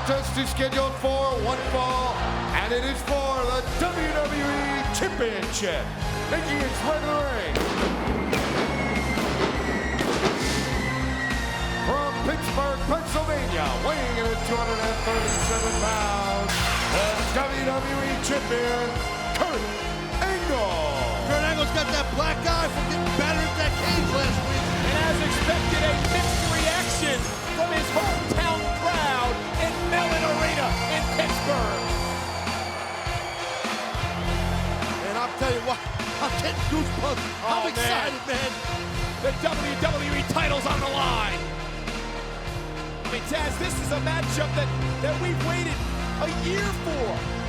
contest is scheduled for one fall, and it is for the WWE Championship. Making its way to the ring from Pittsburgh, Pennsylvania, weighing in at 237 pounds, the WWE Champion, Kurt Angle. Kurt Angle's got that black eye from getting battered at that cage last week. And as expected, a mixed reaction from his hometown crowd in Mellon Arena in Pittsburgh. And I'll tell you what, I'm getting goosebumps. I'm excited, man. The WWE title's on the line. I mean, Taz, this is a matchup that we've waited a year for.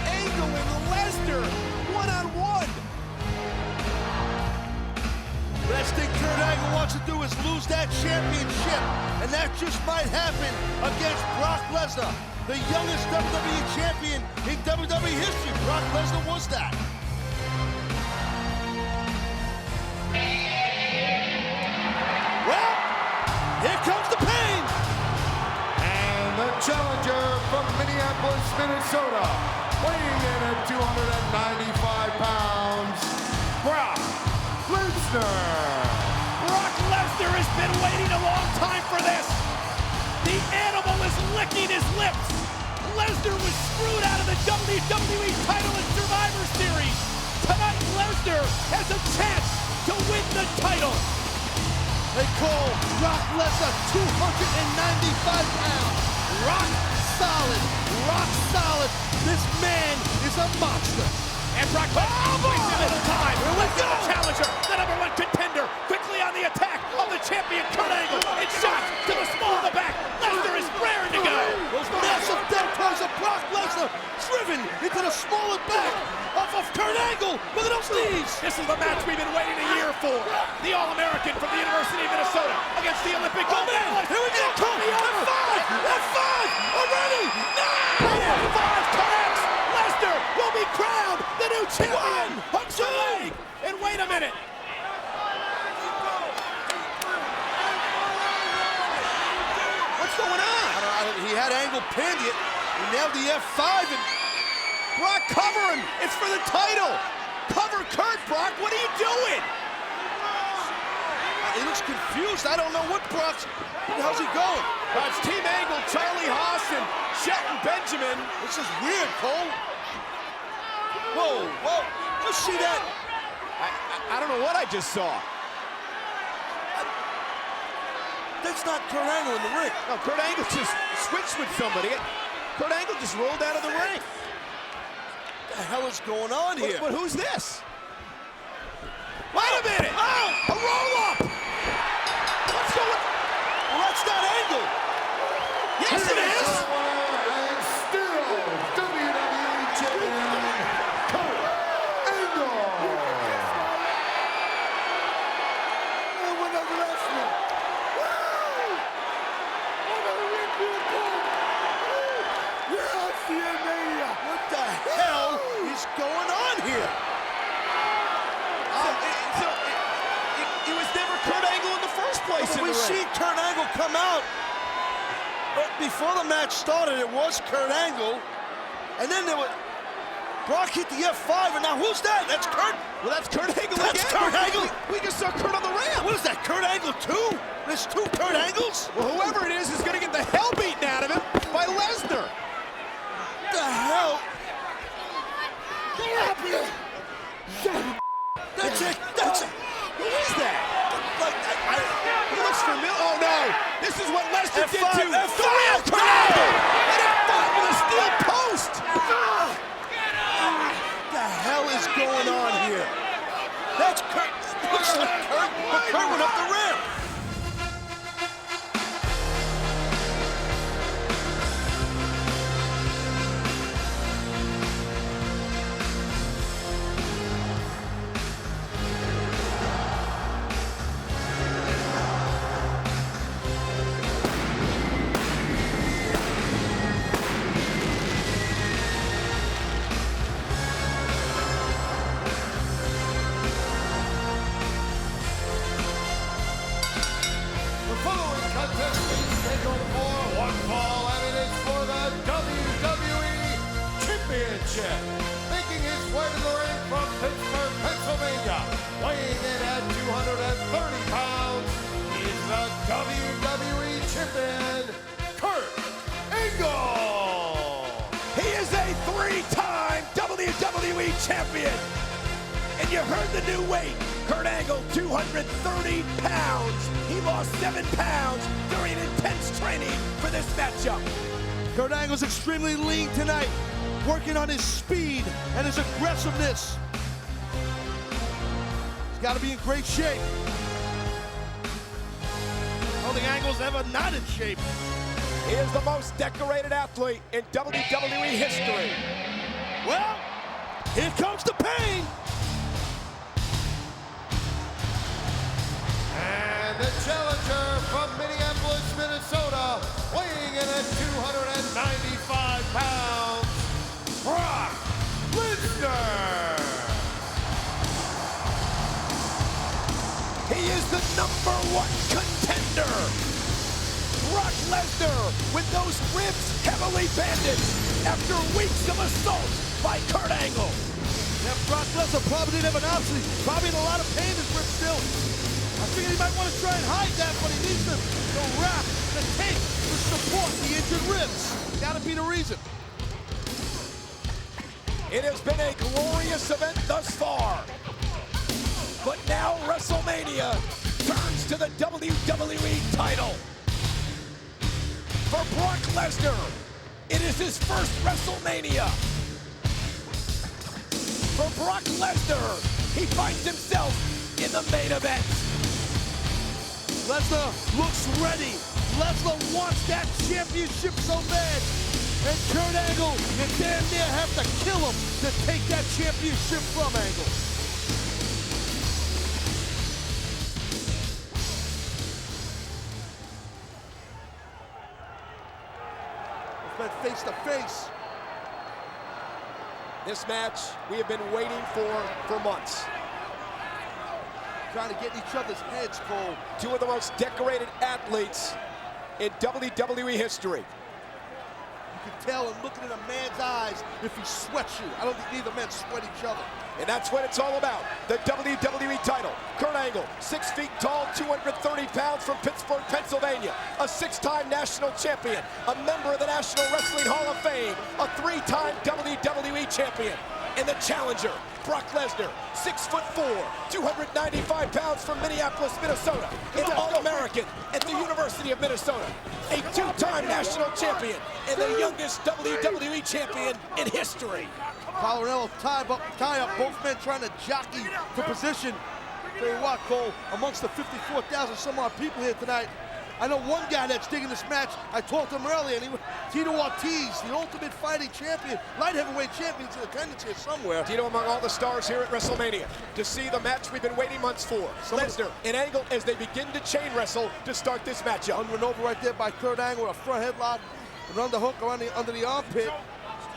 Angle and Lesnar, one-on-one. Last thing Kurt Angle wants to do is lose that championship, and that just might happen against Brock Lesnar, the youngest WWE champion in WWE history. Brock Lesnar was that. Well, here comes the pain. And the challenger from Minneapolis, Minnesota, weighing in at 295 pounds, Brock Lesnar. Brock Lesnar has been waiting a long time for this. The animal is licking his lips. Lesnar was screwed out of the WWE title in Survivor Series. Tonight, Lesnar has a chance to win the title. They call Brock Lesnar 295 pounds. Rock solid, rock solid. This man is a monster. And Brock Lesnar wastes a little time. Lesnar, the challenger, the #1 contender, quickly on the attack of the champion Kurt Angle. It's shot to the small of the back. Lesnar is raring to go. Those massive death throws of Brock Lesnar driven into the small of back of Kurt Angle. Look at those knees. This is the match we've been waiting a year for. The All-American from the University of Minnesota against the Olympic gold medalist. Here we go. F5 already. No! F5 connects. Lesnar will be crowned the new champion. Hooks her leg. And wait a minute. What's going on? He had Angle pinned it. He nailed the F5 and Brock cover him. It's for the title. Cover Kurt, Brock. What are you doing? He looks confused. I don't know what how's he going? It's Team Angle, Charlie Haas, and Shelton Benjamin. This is weird, Cole. Whoa. Just see that. I don't know what I just saw. That's not Kurt Angle in the ring. No, Kurt Angle just switched with somebody. Kurt Angle just rolled out of the ring. What the hell is going on here? But who's this? Wait a minute! Oh! A roll-up! What's going on? Well, that's not Angle. Yes, it is! And still WWE Champion, Kurt Angle. What the hell is going on here? It was never Kurt Angle in the first place. We see Kurt Angle come out. But before the match started, it was Kurt Angle. And then Brock hit the F5, and now who's that? That's Kurt. Well, that's Kurt Angle That's again. Kurt Angle. We just saw Kurt on the ramp. What is that, Kurt Angle 2? There's 2 Kurt Angles? Well, whoever it is going to get the hell beaten out of him by Lesnar. What the hell? Get up here! That's it. Who is that? He looks familiar. Oh, no. This is what Lesnar did F5, to the F5. real Kurt Angle. And he fought with a steel post. What the hell is going on here? That's Kurt. Looks like Kurt, but Kurt went up the ramp. the WWE Championship. Making his way to the ring from Pittsburgh, Pennsylvania, weighing in at 230 pounds, is the WWE Champion, Kurt Angle. He is a three-time WWE Champion. And you heard the new weight. Kurt Angle, 230 pounds. He lost 7 pounds during intense training for this matchup. Kurt Angle's extremely lean tonight, working on his speed and his aggressiveness. He's got to be in great shape. I don't think Angle's ever not in shape. He is the most decorated athlete in WWE history. Well, here comes the pain. And the challenger from Minneapolis, Minnesota, weighing in at 295 pounds, Brock Lesnar. He is the #1 contender. Brock Lesnar with those ribs heavily bandaged after weeks of assault by Kurt Angle. Yeah, Brock Lesnar probably didn't have an option. He's probably in a lot of pain, his ribs still. I figured he might want to try and hide that, but he needs the wrap, the tape to support the injured ribs. Gotta be the reason. It has been a glorious event thus far. But now WrestleMania turns to the WWE title. For Brock Lesnar, it is his first WrestleMania. For Brock Lesnar, he finds himself in the main event. Lesnar looks ready. Lesnar wants that championship so bad. And Kurt Angle, you damn near have to kill him to take that championship from Angle. It's been face to face. This match we have been waiting for months. Trying to get in each other's heads, Cole. Two of the most decorated athletes in WWE history. You can tell in looking in a man's eyes if he sweats you. I don't think either men sweat each other. And that's what it's all about. The WWE title. Kurt Angle, 6 feet tall, 230 pounds from Pittsburgh, Pennsylvania. A 6-time national champion, a member of the National Wrestling Hall of Fame, a 3-time WWE champion. And the challenger, Brock Lesnar, 6'4", 295 pounds from Minneapolis, Minnesota. An All-American at the University of Minnesota. A 2-time national champion and the youngest WWE champion in history. Collarello tie up, both men trying to jockey for position. Tell you what, Cole, amongst the 54,000 some odd people here tonight, I know one guy that's digging this match. I talked to him earlier, and Tito Ortiz, the Ultimate Fighting Champion, light heavyweight champion, in attendance here somewhere. Tito among all the stars here at WrestleMania to see the match we've been waiting months for. Lesnar and Angle as they begin to chain wrestle to start this matchup. Unrun over right there by Kurt Angle, a front headlock, an underhook around under the armpit.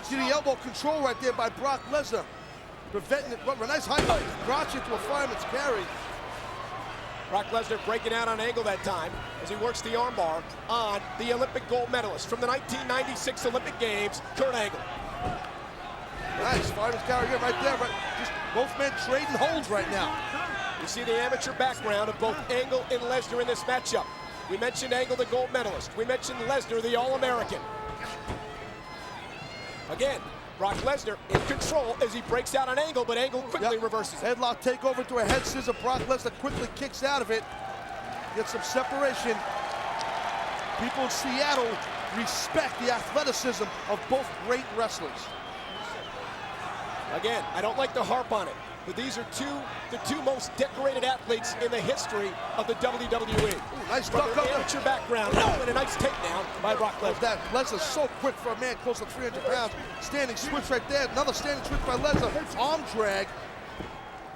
See the elbow control right there by Brock Lesnar, preventing it. A nice highlight, brought you to a fireman's carry. Brock Lesnar breaking out on Angle that time as he works the armbar on the Olympic gold medalist from the 1996 Olympic Games, Kurt Angle. Nice, fireman's carry here right there. Just both men trading holds right now. You see the amateur background of both Angle and Lesnar in this matchup. We mentioned Angle, the gold medalist. We mentioned Lesnar, the All-American. Again, Brock Lesnar in control as he breaks out on Angle, but Angle quickly reverses it. Headlock takeover to a head scissor. Brock Lesnar quickly kicks out of it. Gets some separation. People in Seattle respect the athleticism of both great wrestlers. Again, I don't like to harp on it, but these are the two most decorated athletes in the history of the WWE. Ooh, nice From duck their up. amateur background, and a nice takedown by Brock Lesnar. Lesnar's so quick for a man close to 300 pounds. Standing switch right there. Another standing switch by Lesnar. Arm drag.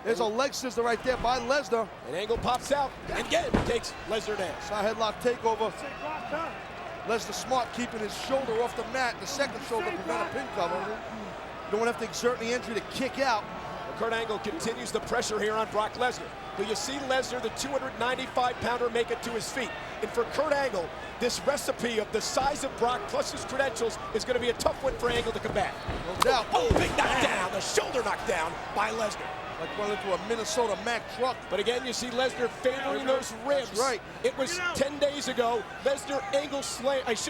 There's a leg scissor right there by Lesnar. And Angle pops out, and again takes Lesnar down. Side headlock takeover. Lesnar smart, keeping his shoulder off the mat, the second shoulder to prevent a pin cover. Don't have to exert any injury to kick out. Kurt Angle continues the pressure here on Brock Lesnar. But you see Lesnar, the 295-pounder, make it to his feet. And for Kurt Angle, this recipe of the size of Brock plus his credentials is going to be a tough one for Angle to combat. No doubt. Oh, big knockdown, the shoulder knockdown by Lesnar. Like running into a Minnesota Mack truck. But again, you see Lesnar favoring those ribs. That's right. It was 10 days ago, Lesnar Angle slammed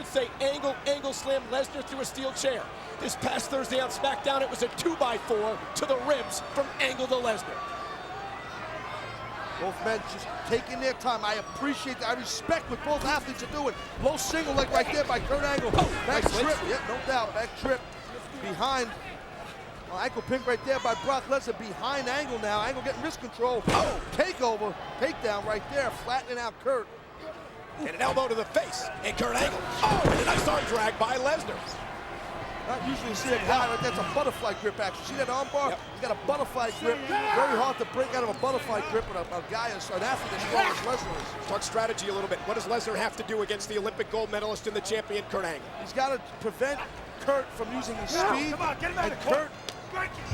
Lesnar through a steel chair. This past Thursday on SmackDown, it was a 2x4 to the ribs from Angle to Lesnar. Both men just taking their time. I appreciate that. I respect what both athletes are doing. Low single leg right there by Kurt Angle. Back nice trip, switch. yeah, no doubt. Back trip behind. Ankle pin right there by Brock Lesnar behind Angle now. Angle getting wrist control. Oh, takeover, takedown right there, flattening out Kurt. And an elbow to the face, and Kurt Angle. Oh, and a nice arm drag by Lesnar. Not usually you see a guy like that's a butterfly grip action. See that arm bar? Yep. He's got a butterfly grip. Very hard to break out of a butterfly grip with an athlete as strong as Lesnar is. Talk strategy a little bit. What does Lesnar have to do against the Olympic gold medalist and the champion, Kurt Angle? He's got to prevent Kurt from using his speed. Come on, get him out and of the Kurt,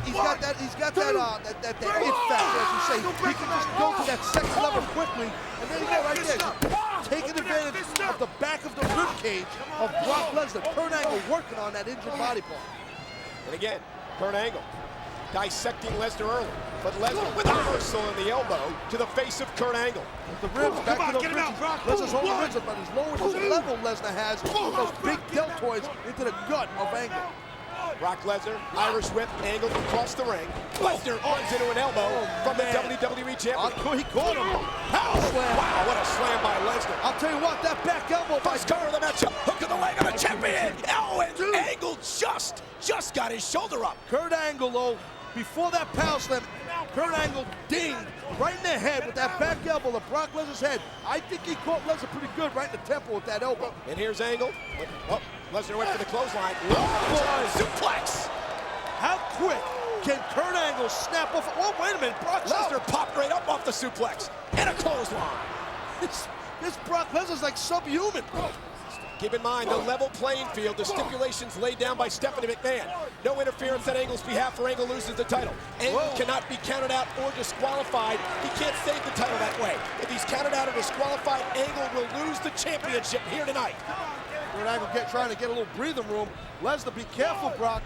he's got that it factor, as you say. He can just go to that second level quickly, and there you go right there. Taking advantage of the back of the rib cage of Brock Lesnar. Kurt Angle working on that injured body part. And again, Kurt Angle dissecting Lesnar early, but Lesnar with a reversal in the elbow to the face of Kurt Angle. The ribs, back Come on, to those get him ribs. out, Brock. Lesnar's holding One, ribs, but he's lowered the level Lesnar has with those big deltoids into the gut of Angle. Brock Lesnar, Irish whip, Angle across the ring. Lesnar runs into an elbow from the WWE champion. He caught him. Power slam. Wow, what a slam by Lesnar. I'll tell you what, that back elbow by First cover of the matchup, hook of the leg of the champion. Oh, and Angle just got his shoulder up. Kurt Angle, though, before that power slam, Kurt Angle dinged right in the head with that back elbow of Brock Lesnar's head. I think he caught Lesnar pretty good right in the temple with that elbow. And here's Angle. Oh, Lesnar went for the clothesline. Oh, suplex. How quick can Kurt Angle snap off? Oh, wait a minute, Brock Lesnar popped right up off the suplex. And a clothesline. This Brock Lesnar's like subhuman. Keep in mind, the level playing field, the stipulations laid down by Stephanie McMahon. No interference on Angle's behalf, or Angle loses the title. Angle cannot be counted out or disqualified. He can't save the title that way. If he's counted out or disqualified, Angle will lose the championship here tonight. Kurt Angle trying to get a little breathing room. Lesnar, be careful, Brock.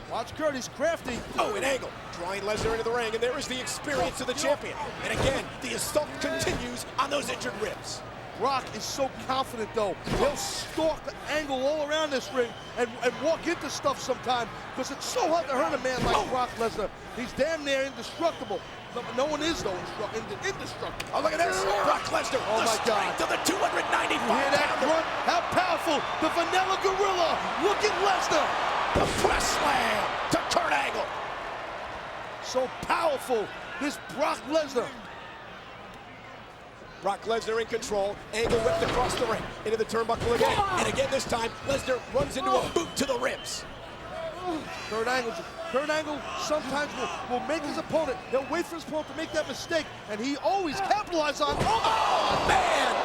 Watch Kurt, he's crafty. Oh, and Angle drawing Lesnar into the ring, and there is the experience of the champion. And again, the assault continues on those injured ribs. Brock is so confident, though. He'll stalk the Angle all around this ring and walk into stuff sometime because it's so hard to hurt a man like Brock Lesnar. He's damn near indestructible. No one is, though, indestructible. Oh, look at this. Brock Lesnar, Oh, the my God. strength of the 295 You hear that pounder. grunt? How powerful. The Vanilla Gorilla. Look at Lesnar. The press slam to Kurt Angle. So powerful, this Brock Lesnar. Brock Lesnar in control. Angle whipped across the ring into the turnbuckle again. And again this time, Lesnar runs into a boot to the ribs. Kurt Angle sometimes will make his opponent. He'll wait for his opponent to make that mistake, and he always capitalizes on. Oh, man!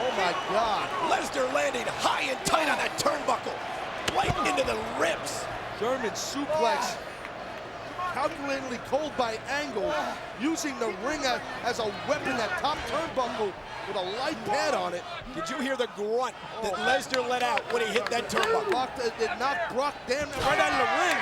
Oh my God! Lesnar landing high and tight on that turnbuckle. Right into the ribs. German suplex. Calculatingly cold by Angle, using the ring as a weapon, that top turnbuckle with a light pad on it. Did you hear the grunt that Lesnar let out when he hit that turnbuckle? It knocked Brock damn right out of the ring.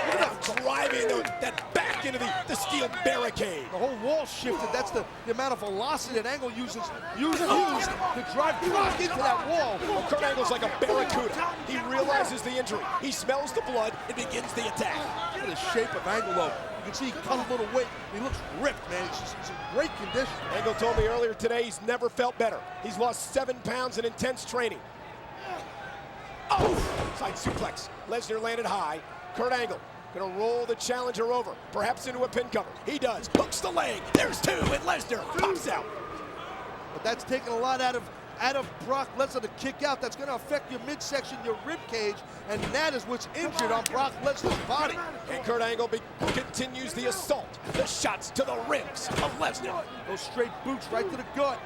Look at him driving that back into the steel barricade. The whole wall shifted. That's the amount of velocity that Angle used to drive Brock into that wall. Well, Kurt Angle's like a barracuda. He realizes the injury. He smells the blood and begins the attack. Look at the shape of Angle, though. You can see he cut a little weight. He looks ripped, man. He's in great condition. Angle told me earlier today he's never felt better. He's lost 7 pounds in intense training. Oh! Side suplex. Lesnar landed high. Kurt Angle gonna roll the challenger over, perhaps into a pin cover. He does. Hooks the leg. There's 2, and Lesnar pops out. But that's taking a lot out of Brock Lesnar to kick out. That's going to affect your midsection, your rib cage, and that is what's injured on Brock Lesnar's body. And Kurt Angle continues the assault. The shots to the ribs of Lesnar. Those straight boots right to the gut.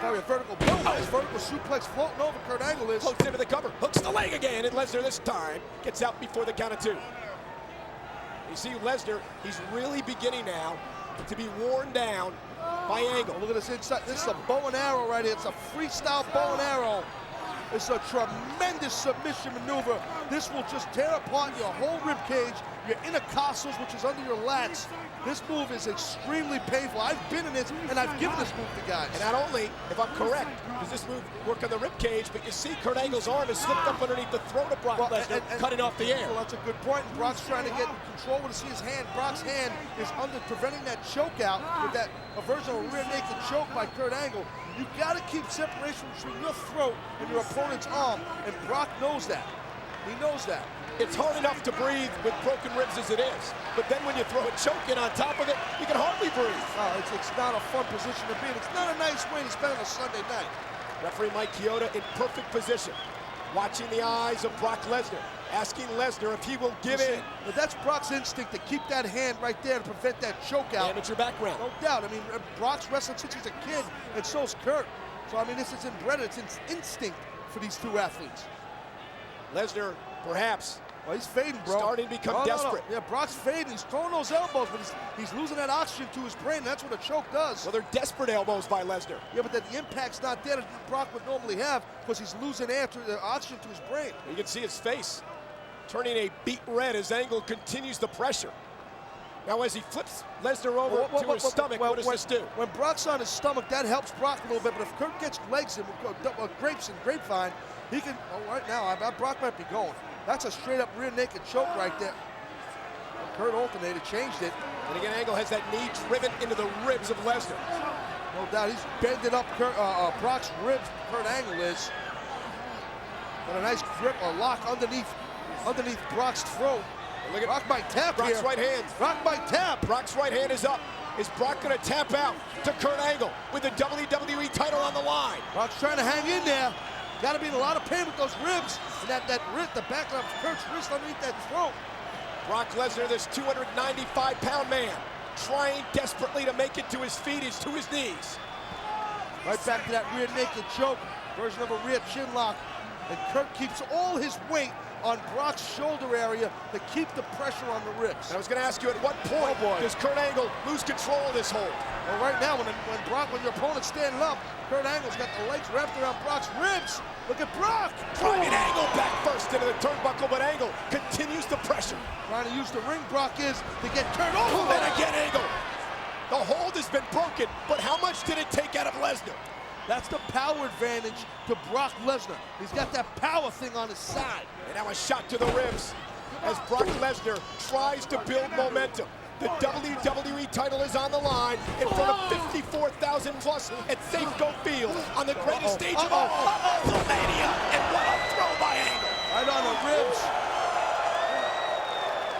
Sorry, a vertical boom. Nice vertical suplex floating over Kurt Angle is. Floats into the cover. Hooks the leg again, and Lesnar this time gets out before the count of 2. You see Lesnar, he's really beginning now to be worn down by Angle. Look at this inside. This is a bow and arrow right here. It's a freestyle bow and arrow. It's a tremendous submission maneuver. This will just tear apart your whole rib cage, your intercostals, which is under your lats. This move is extremely painful. I've been in this, and I've given this move to guys. And not only, if I'm correct, does this move work on the rib cage, but you see Kurt Angle's arm is slipped up underneath the throat of Brock Lesnar, cutting off the air. Well, that's a good point. And Brock's trying to get control. When you see his hand, Brock's hand is under preventing that choke out with that version of a rear naked choke by Kurt Angle. You've got to keep separation between your throat and your opponent's arm, and Brock knows that. He knows that. It's hard enough to breathe with broken ribs as it is, but then when you throw a choke in on top of it, you can hardly breathe. It's not a fun position to be in. It's not a nice way to spend on a Sunday night. Referee Mike Chioda in perfect position, watching the eyes of Brock Lesnar, asking Lesnar if he will give in. But that's Brock's instinct to keep that hand right there to prevent that choke out. Amateur background. No doubt. I mean, Brock's wrestling since he's a kid, and so's Kurt. So, I mean, this is inbred. It's instinct for these two athletes. Lesnar, perhaps. Well, he's fading, bro. Starting to become desperate. Yeah, Brock's fading. He's throwing those elbows, but he's losing that oxygen to his brain. That's what a choke does. Well, they're desperate elbows by Lesnar. Yeah, but the impact's not there that Brock would normally have because he's losing air to the oxygen to his brain. You can see his face turning a beet red as Angle continues the pressure. Now, as he flips Lesnar over to his stomach, what does this do? When Brock's on his stomach, that helps Brock a little bit, but if Kurt gets legs and grapes and grapevine, he can, right now, Brock might be going. That's a straight up rear naked choke right there. Kurt alternated, changed it. And again, Angle has that knee driven into the ribs of Lesnar. No doubt, he's bending up Brock's ribs, Kurt Angle is. Got a nice grip, a lock underneath Brock's throat. Look at Brock might tap Brock's here. right hand. Brock might tap. Brock's right hand is up. Is Brock going to tap out to Kurt Angle with the WWE title on the line? Brock's trying to hang in there. Got to be in a lot of pain with those ribs and that wrist, the back of Kurt's wrist underneath that throat. Brock Lesnar, this 295-pound man, trying desperately to make it to his feet, to his knees. Right back to that rear naked choke, version of a rear chin lock. And Kurt keeps all his weight on Brock's shoulder area to keep the pressure on the ribs. And I was going to ask you, at what point does Kurt Angle lose control of this hold? Well, right now, when your opponent's standing up, Kurt Angle's got the legs wrapped around Brock's ribs. Look at Brock. Driving Angle back first into the turnbuckle, but Angle continues the pressure. Trying to use the ring, Brock is, to get Kurt over. And again, Angle. The hold has been broken, but how much did it take out of Lesnar? That's the power advantage to Brock Lesnar. He's got that power thing on his side. And now a shot to the ribs as Brock Lesnar tries to build momentum. The WWE title is on the line in front of 54,000 plus at Safeco Field on the greatest stage of all, WrestleMania. And what a throw by Angle. Right on the ribs.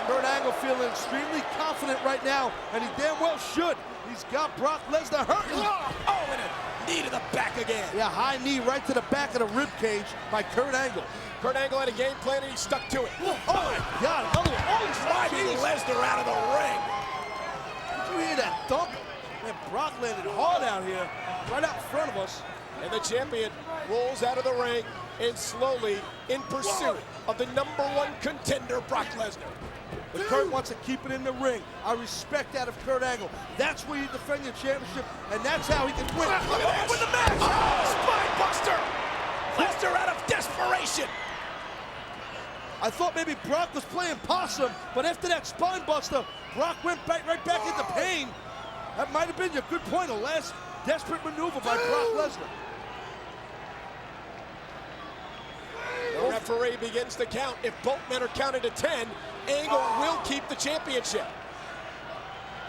Kurt Angle feeling extremely confident right now, and he damn well should. He's got Brock Lesnar hurting. Oh, and a knee to the back again. Yeah, high knee right to the back of the rib cage by Kurt Angle. Kurt Angle had a game plan and he stuck to it. Oh my God, another one. Oh, he's driving Lesnar out of the ring. Did you hear that thump? Man, Brock landed hard out here, right out in front of us. And the champion rolls out of the ring and slowly in pursuit of the #1 contender, Brock Lesnar. But Kurt wants to keep it in the ring. I respect that of Kurt Angle. That's where you defend your championship, and that's how he can win. Look at that. Win the match. Spine buster. Lesnar out of desperation. I thought maybe Brock was playing possum, but after that spine buster, Brock went right back into pain. That might have been your good point, a last desperate maneuver by Brock Lesnar. The referee begins to count. If both men are counted to 10, Angle will keep the championship.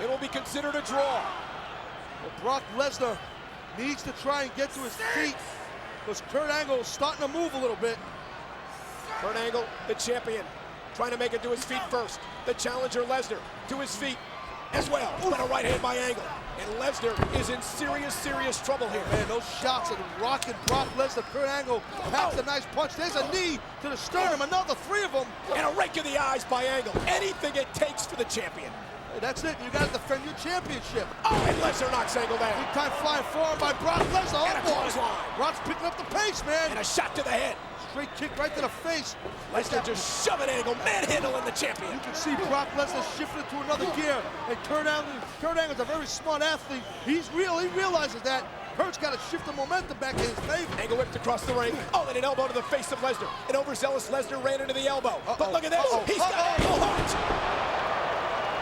It will be considered a draw. Well, Brock Lesnar needs to try and get to his feet because Kurt Angle is starting to move a little bit. Kurt Angle, the champion, trying to make it to his feet first. The challenger, Lesnar, to his feet as well. But a right hand by Angle. And Lesnar is in serious trouble here. Man, those shots are rocking Brock Lesnar. Kurt Angle packs a nice punch. There's a knee to the sternum, another 3 of them. And a rake in the eyes by Angle. Anything it takes for the champion. Hey, that's it. You got to defend your championship. Oh, and Lesnar knocks Angle down. Big time flying forward by Brock Lesnar. And a clothesline. Brock's picking up the pace, man. And a shot to the head. straight kick right to the face. Lesnar just shoving Angle, manhandling the champion. You can see Brock Lesnar shifting to another gear. And Kurt Angle's a very smart athlete. He realizes that. Kurt's got to shift the momentum back in his favor. Angle whipped across the ring. Oh, and an elbow to the face of Lesnar. An overzealous Lesnar ran into the elbow. But look at this. He's got Angle hooked.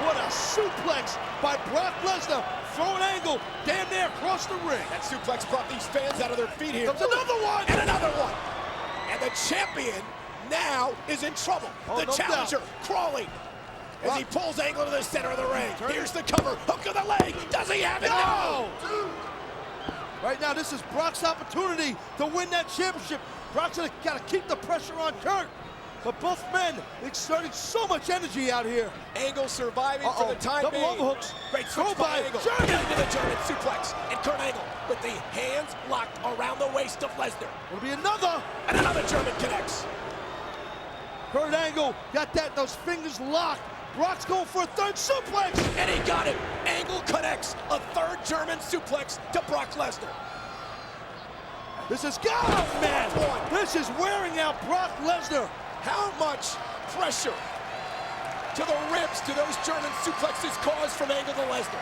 What a suplex by Brock Lesnar. Throwing Angle damn near across the ring. That suplex brought these fans out of their feet here. Comes another one. And another one. And the champion now is in trouble. The challenger crawling as he pulls Angle to the center of the ring. Here's the cover. Hook of the leg. Does he have it? No! Right now, this is Brock's opportunity to win that championship. Brock's got to keep the pressure on Kurt. But both men exerting so much energy out here. Angle surviving for the time Double being. overhooks. Great switch by Angle. German. Into the German suplex. And Kurt Angle with the hands locked around the waist of Lesnar. It'll be another. And another German connects. Kurt Angle got those fingers locked. Brock's going for a third suplex. And he got it. Angle connects a third German suplex to Brock Lesnar. This is man. This is wearing out Brock Lesnar. How much pressure to the ribs do those German suplexes cause from Angle to Lesnar?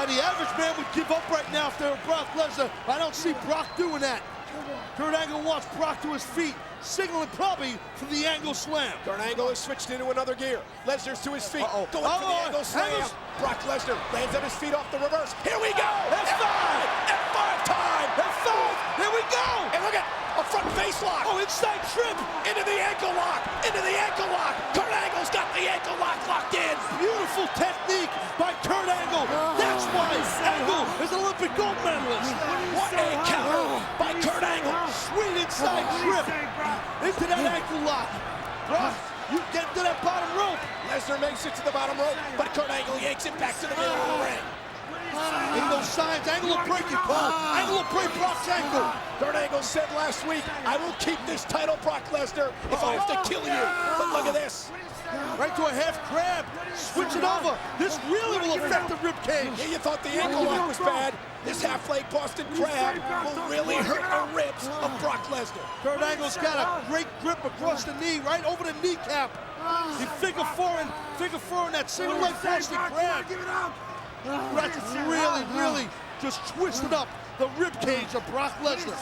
The average man would give up right now if they were Brock Lesnar. I don't see Brock doing that. Kurt Angle wants Brock to his feet, signaling probably for the Angle slam. Kurt Angle has switched into another gear. Lesnar's to his feet, going for the Angle slam. Brock Lesnar lands on his feet off the reverse. Here we go! F5! F5 time! F5! Here we go! And look at a front face lock. Oh, inside trip! Into the ankle lock! Into the ankle lock! Kurt Angle's got the ankle lock locked in! Beautiful technique by Kurt Angle. That's why Angle is an Olympic gold medalist. What a counter by Kurt Angle! Sweet inside trip into that ankle lock. Brock, you get to that bottom rope. Lesnar makes it to the bottom rope, but Kurt Angle yanks it back to the middle of the ring. In those signs, Angle will break you, Paul. Angle will break Brock's ankle. Kurt Angle said last week, I will keep this title, Brock Lesnar, if I have to kill you. But look at this. Right to a half crab. Switch it over. This really will affect the rib cage. Yeah, you thought the ankle lock was bad. This half-leg Boston Crab will really hurt the ribs of Brock Lesnar. Kurt Angle's got a great grip across the knee, right over the kneecap. He figure four in that single leg Boston Crab. That's really just twisted up the rib cage of Brock Lesnar.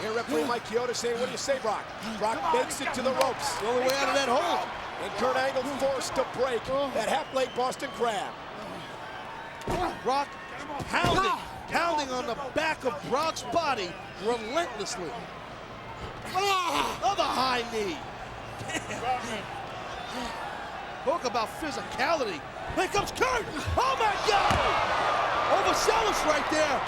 Here, referee Mike Chioda saying, what do you say, Brock? Brock makes it to the ropes. The only way out of that hole. And Kurt Angle forced to break that half-leg Boston Crab. Brock pounding on the back of Brock's body relentlessly. Another high knee. Talk about physicality. Here comes Kurt. Oh my God! Overzealous right there.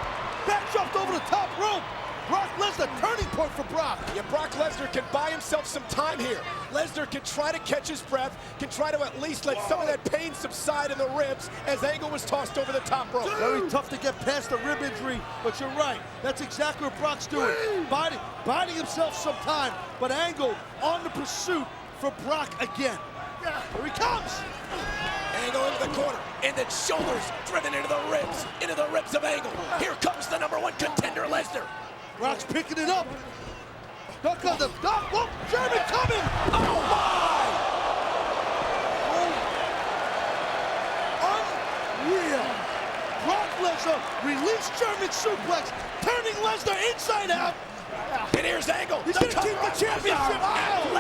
Back jumped over the top rope. Brock Lesnar, turning point for Brock. Yeah, Brock Lesnar can buy himself some time here. Lesnar can try to catch his breath, can try to at least let some of that pain subside in the ribs as Angle was tossed over the top rope. Very tough to get past the rib injury, but you're right. That's exactly what Brock's doing. Biding himself some time, but Angle on the pursuit for Brock again. Here he comes. Angle into the corner, and then shoulders driven into the ribs of Angle. Here comes the #1 contender, Lesnar. Brock's picking it up. Duck on the duck. Whoa, German coming. Oh my! Unreal. Brock Lesnar released German suplex, turning Lesnar inside out. And here's Angle. He's gonna keep the championship. And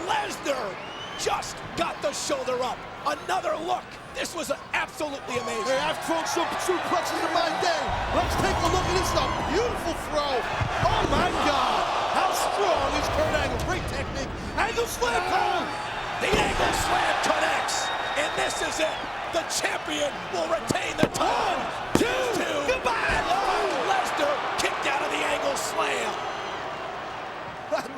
Lesnar just got the shoulder up. Another look. This was absolutely amazing. Hey, I've thrown some suplexes in my day. Let's take a look at this. A beautiful throw. Oh my God. How strong is Kurt Angle? Great technique. Angle slam pole. The Angle slam connects. And this is it. The champion will retain the title. 1, 2, goodbye. Lesnar kicked out of the Angle slam.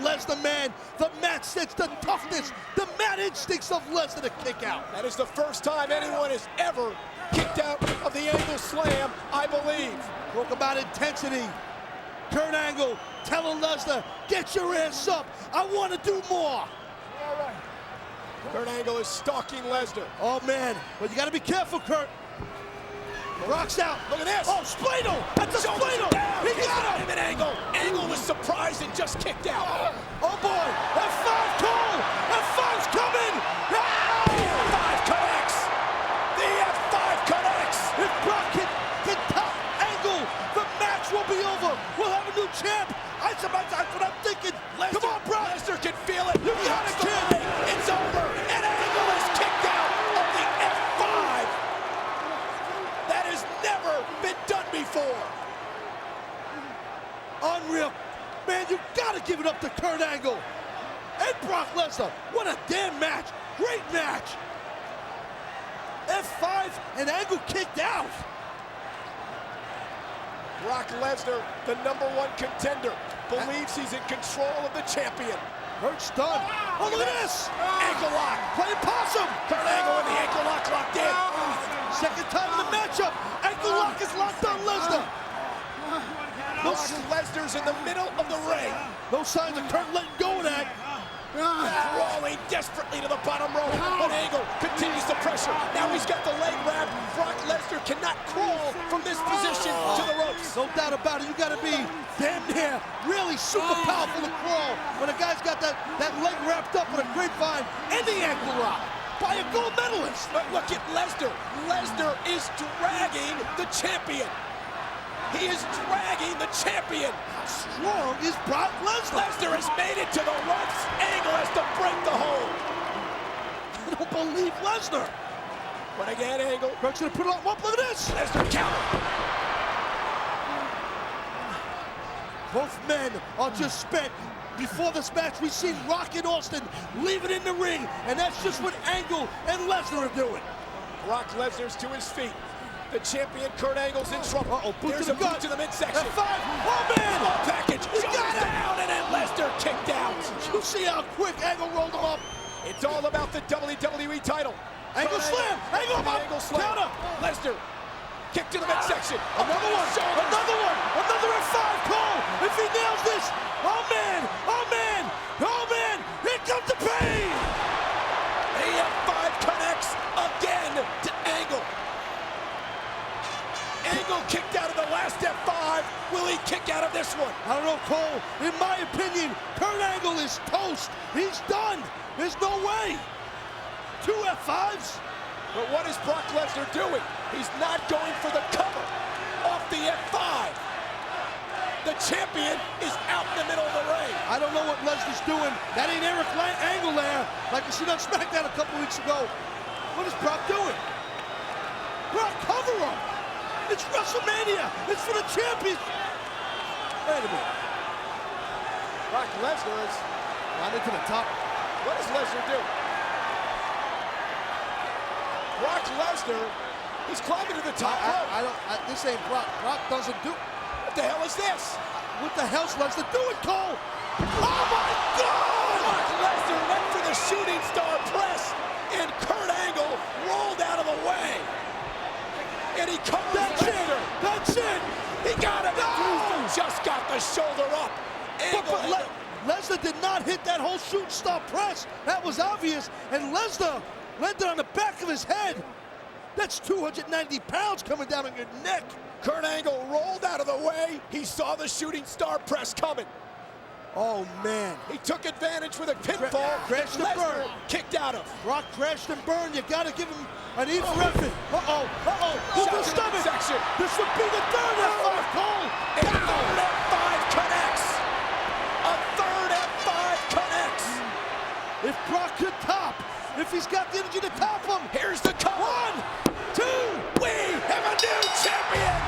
Lesnar, man, the match sets the toughness, the mad instincts of Lesnar to kick out. That is the first time anyone has ever kicked out of the Angle slam, I believe. Talk about intensity. Kurt Angle telling Lesnar, get your ass up. I want to do more. Kurt Angle is stalking Lesnar. Oh, man, but you got to be careful, Kurt. Brock's out. Look at this. Oh, Spladle. That's a Spladle. He got him. An Angle. Angle was surprised and just kicked out. Oh, boy. F5 Cole. F5's coming. The F5 connects. The F5 connects. If Brock can top Angle, the match will be over. We'll have a new champ. That's what I'm thinking. Come on, Brock. Lesnar can feel it. You got it, kid. It's over. And Angle is kicked out of the F5. That has never been done before. Unreal. Man, you gotta give it up to Kurt Angle and Brock Lesnar. What a damn match. Great match. F5 and Angle kicked out. Brock Lesnar, the #1 contender, believes he's in control of the champion. Kurt's done. Oh, look at this. Ankle lock. Playing possum. Kurt Angle with the ankle lock locked in. Second time in the matchup. Ankle lock is locked on Lesnar. Brock Lesnar's in the middle of the ring. No signs of Kurt letting go of that. Crawling desperately to the bottom rope, but Angle continues the pressure. Now he's got the leg wrap. Brock Lesnar cannot crawl from this position to the ropes. No doubt about it. You got to be damn near really super powerful to crawl when a guy's got that leg wrapped up with a grapevine and the ankle lock by a gold medalist. But look at Lesnar. Lesnar is dragging the champion. He is dragging the champion. How strong is Brock Lesnar? Lesnar has made it to the ropes. Angle has to break the hold. I don't believe Lesnar. But again, Angle. Brock's gonna put it on. Look at this. Lesnar counter. Both men are just spent. Before this match, we've seen Rock and Austin leave it in the ring, and that's just what Angle and Lesnar are doing. Brock Lesnar's to his feet. The champion, Kurt Angle's in trouble. Boot There's to a the gut. boot to the midsection. F5. Oh, man. Small package. He got Shoulders it. down, and then Lesnar kicked out. You see how quick Angle rolled him up? It's all about the WWE title. Angle Kurt slam. Angle up. Angle slam. Counter. Lesnar. Kick to the midsection. Another one. Shoulders. Another one. Another F5. Cole. If he nails this. Oh, man. Oh, man. Oh, man. Here comes the pain. The F5 connects again to Angle. Angle kicked out of the last F5. Will he kick out of this one? I don't know, Cole. In my opinion, Kurt Angle is toast. He's done. There's no way. 2 F5s. But what is Brock Lesnar doing? He's not going for the cover off the F5. The champion is out in the middle of the ring. I don't know what Lesnar's doing. That ain't Eric Angle there, like you seen on SmackDown a couple weeks ago. What is Brock doing? Brock, cover him. It's WrestleMania. It's for the champions. Wait a minute. Brock Lesnar is Not into the top. What does Lesnar do? Brock Lesnar, he's climbing to the top rope. This ain't Brock. Brock doesn't do. What the hell is this? What the hell's Lesnar doing, Cole? Oh my God! Brock Lesnar went for the shooting star press, and Kurt Angle rolled out of the way. And he covers Lesnar. That's it. He got him. No! Just got the shoulder up. Angle Lesnar did not hit that whole shooting star press. That was obvious. And Lesnar landed on the back of his head. That's 290 pounds coming down on your neck. Kurt Angle rolled out of the way. He saw the shooting star press coming. Oh, man. He took advantage with a pinfall. Crashed and Lesnar burned. kicked out of. Brock crashed and burned. You got to give him an E for effort. Uh-oh. Shot Over to the stomach. midsection. This would be the third F5, Cole. And a third F5 connects. A third F5 connects. If Brock could top, if he's got the energy to top him. Here's the cover. 1, 2. We have a new champion.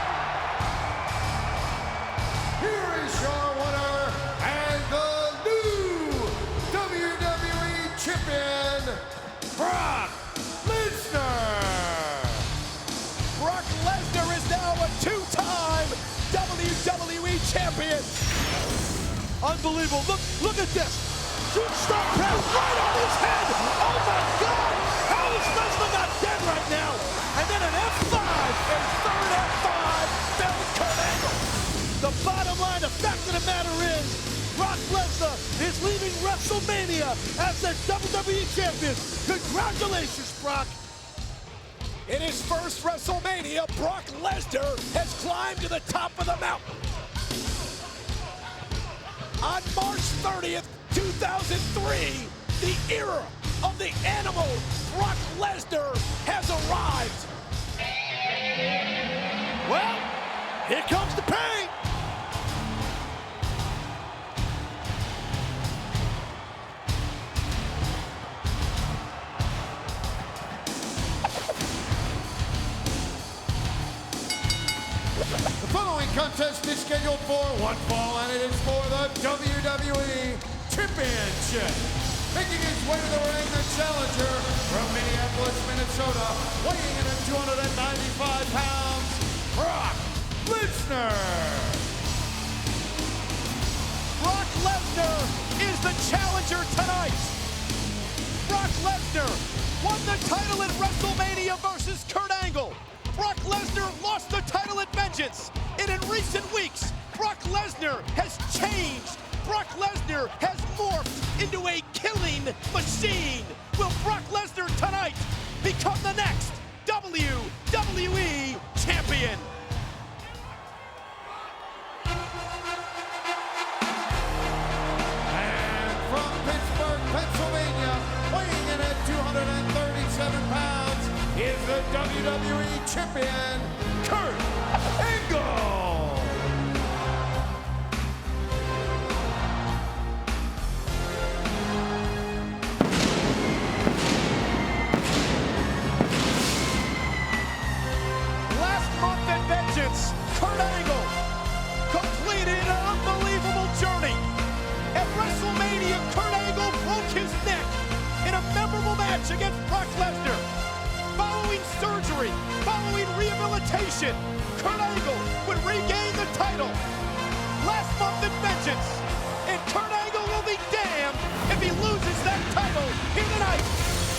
Here is your winner and the new WWE Champion, Brock Lesnar. Brock Lesnar is now a 2-time WWE champion. Unbelievable. Look at this. Shoot stop press right on his head. Oh my God. How is Lesnar not dead right now? And then an F5. A third F5 fells Kurt Angle. The bottom line, the fact of the matter is, Brock Lesnar is leaving WrestleMania as the WWE Champion. Congratulations, Brock. In his first WrestleMania, Brock Lesnar has climbed to the top of the mountain. On March 30th, 2003, the era of the Animal, Brock Lesnar, has arrived. Well, here comes the pain. The following contest is scheduled for one fall, and it is for the WWE Championship. Making his way to the ring, the challenger from Minneapolis, Minnesota, weighing in at 295 pounds, Brock Lesnar. Brock Lesnar is the challenger tonight. Brock Lesnar won the title at WrestleMania versus Kurt Angle. Brock Lesnar lost the title at Vengeance. And in recent weeks, Brock Lesnar has changed. Brock Lesnar has morphed into a killing machine. Will Brock Lesnar tonight become the next WWE Champion? And from Pittsburgh, Pennsylvania, weighing in at 237 pounds, is the WWE Champion, Kurt Angle. Last month at Vengeance, Kurt Angle completed an unbelievable journey. At WrestleMania, Kurt Angle broke his neck in a memorable match against Brock Lesnar. Following surgery, following rehabilitation, Kurt Angle would regain the title. Last month at Vengeance, and Kurt Angle will be damned if he loses that title here tonight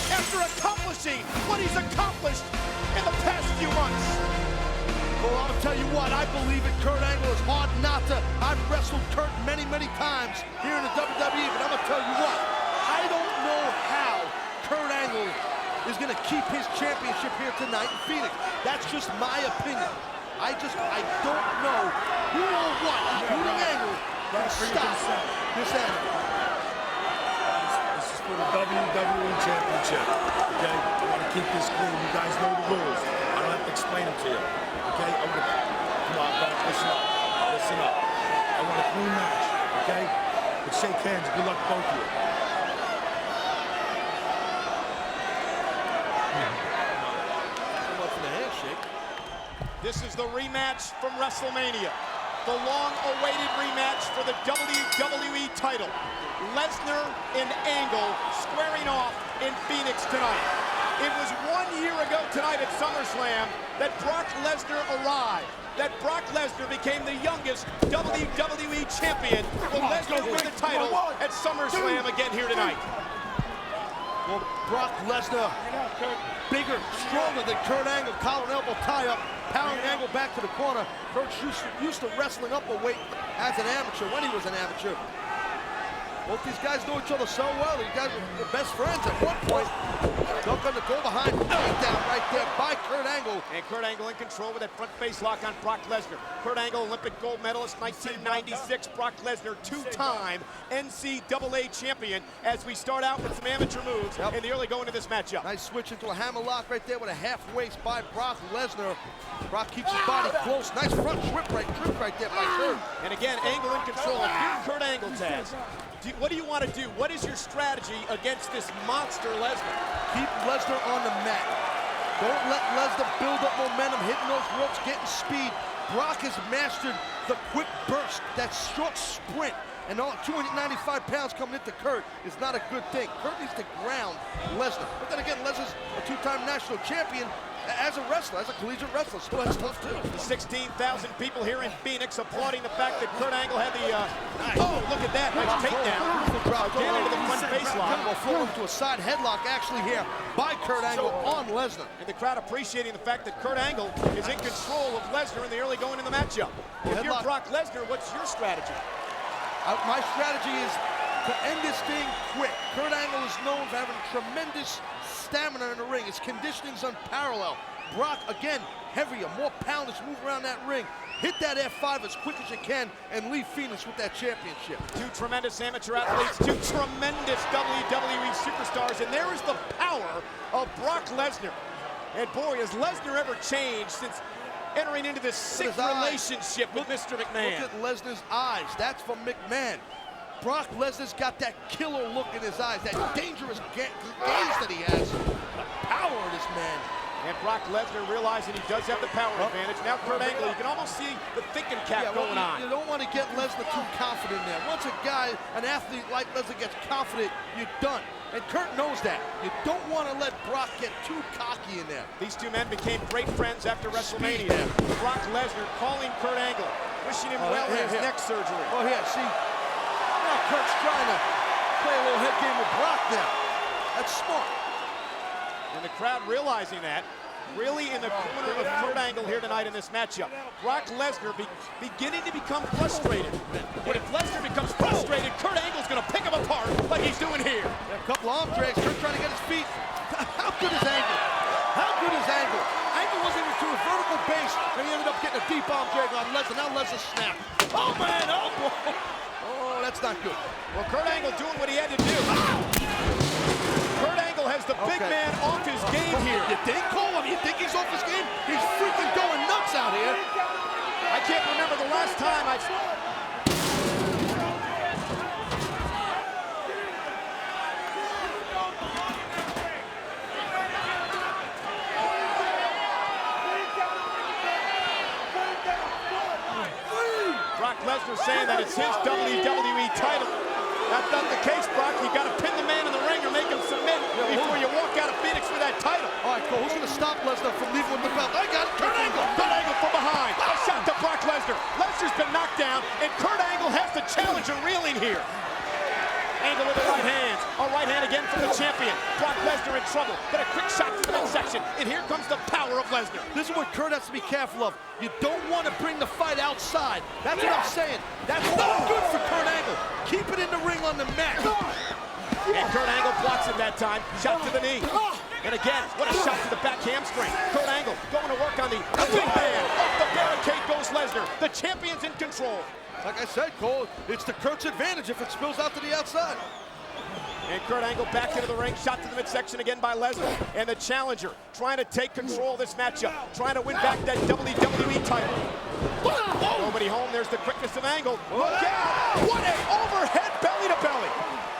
after accomplishing what he's accomplished in the past few months. Well, I'll tell you what, I believe it. Kurt Angle is hard not to. I've wrestled Kurt many, many times here in the WWE, but I'm going to tell you what, I don't know how Kurt Angle is going to keep his championship here tonight in Phoenix. That's just my opinion. I don't know who or what, including Angle, can stop this animal. This is for the WWE Championship, okay? I want to keep this clean. You guys know the rules. I don't have to explain them to you, okay? Come on, Brock, listen up. Listen up. I want a clean match, okay? But shake hands. Good luck, both of you. This is the rematch from WrestleMania. The long-awaited rematch for the WWE title. Lesnar and Angle squaring off in Phoenix tonight. It was 1 year ago tonight at SummerSlam that Brock Lesnar arrived. That Brock Lesnar became the youngest WWE champion. Will Lesnar win the title at SummerSlam again here tonight? Well, Brock Lesnar, bigger, stronger than Kurt Angle, collar and elbow tie-up, pounding Angle back to the corner. Kurt's used to wrestling up a weight as an amateur, when he was an amateur. Both these guys know each other so well. These guys were best friends at one point. Duck on the go behind, down right there by Kurt Angle. And Kurt Angle in control with that front face lock on Brock Lesnar. Kurt Angle, Olympic gold medalist, 1996. Brock Lesnar, two-time NCAA champion. As we start out with some amateur moves in the early going to this matchup. Nice switch into a hammer lock right there with a half waist by Brock Lesnar. Brock keeps his body close. Nice front trip right there by Kurt. And again, Angle in control. If you're Kurt Angle, Taz, what do you want to do? What is your strategy against this monster Lesnar? Keep Lesnar on the mat. Don't let Lesnar build up momentum, hitting those ropes, getting speed. Brock has mastered the quick burst, that short sprint. And all 295 pounds coming into Kurt is not a good thing. Kurt needs to ground Lesnar. But then again, Lesnar's a two-time national champion as a wrestler, as a collegiate wrestler. Still has stuff too. The 16,000 people here in Phoenix applauding the fact that Kurt Angle had the, oh, look at that, nice takedown. Again into the front face lock. Will fall into a side headlock actually here by Kurt Angle on Lesnar. And the crowd appreciating the fact that Kurt Angle is in control of Lesnar in the early going in the matchup. If you're Brock Lesnar, what's your strategy? My strategy is to end this thing quick. Kurt Angle is known for having tremendous stamina in the ring. His conditioning's unparalleled. Brock, again, heavier, more pounders, move around that ring. Hit that F5 as quick as you can and leave Phoenix with that championship. Two tremendous amateur athletes, two tremendous WWE superstars, and there is the power of Brock Lesnar. And boy, has Lesnar ever changed since entering into this sick relationship with Mr. McMahon. Look at Lesnar's eyes. That's from McMahon. Brock Lesnar's got that killer look in his eyes, that dangerous gaze that he has. The power of this man. And Brock Lesnar realizing he does have the power advantage. Now Kurt Angle, you can almost see the thinking cap going on. You don't want to get Lesnar too confident there. Once an athlete like Lesnar gets confident, you're done. And Kurt knows that. You don't want to let Brock get too cocky in there. These two men became great friends after WrestleMania. Brock Lesnar calling Kurt Angle, wishing him well in his neck surgery. Oh, here, see, now Kurt's trying to play a little head game with Brock now. That's smart. And the crowd realizing that, really in the corner of Kurt Angle here tonight in this matchup. Brock Lesnar beginning to become frustrated. But if Lesnar becomes frustrated, Kurt Angle's going to pick him apart like he's doing here. A couple arm drags, Kurt trying to get his feet. How good is Angle? How good is Angle? Angle wasn't even to a vertical base, and he ended up getting a deep arm drag on Lesnar. Now Lesnar snapped. Oh, man, oh, boy. Oh, that's not good. Well, Kurt Angle doing what he had to do. Kurt Angle has the big man off his game here. You think, Cole? You think he's off his game? He's freaking going nuts out here. I can't remember the last time I've... Brock Lesnar saying that it's his WWE title. That's not the case, Brock. You got to pin the man in the ring or make him submit before you walk out of Phoenix with that title. All right, Cole, who's going to stop Lesnar from leaving with the belt? I got it. Kurt Angle. Kurt Angle from behind. A shot to Brock Lesnar. Lesnar's been knocked down, and Kurt Angle has the challenger reeling here. Angle with the right hand. A right hand again from the champion. Brock Lesnar in trouble, but a quick shot to the midsection. And here comes the power of Lesnar. This is what Kurt has to be careful of. You don't want to bring the fight outside. That's what I'm saying. That's not good for Kurt Angle. Keep it in the ring on the mat. And Kurt Angle blocks it that time. Shot to the knee. And again, what a shot to the back hamstring. Kurt Angle going to work on the big man. Off the barricade goes Lesnar. The champion's in control. Like I said, Cole, it's to Kurt's advantage if it spills out to the outside. And Kurt Angle back into the ring, shot to the midsection again by Lesnar. And the challenger trying to take control of this matchup, trying to win back that WWE title. Nobody home, there's the quickness of Angle. Look out! What a overhead belly to belly.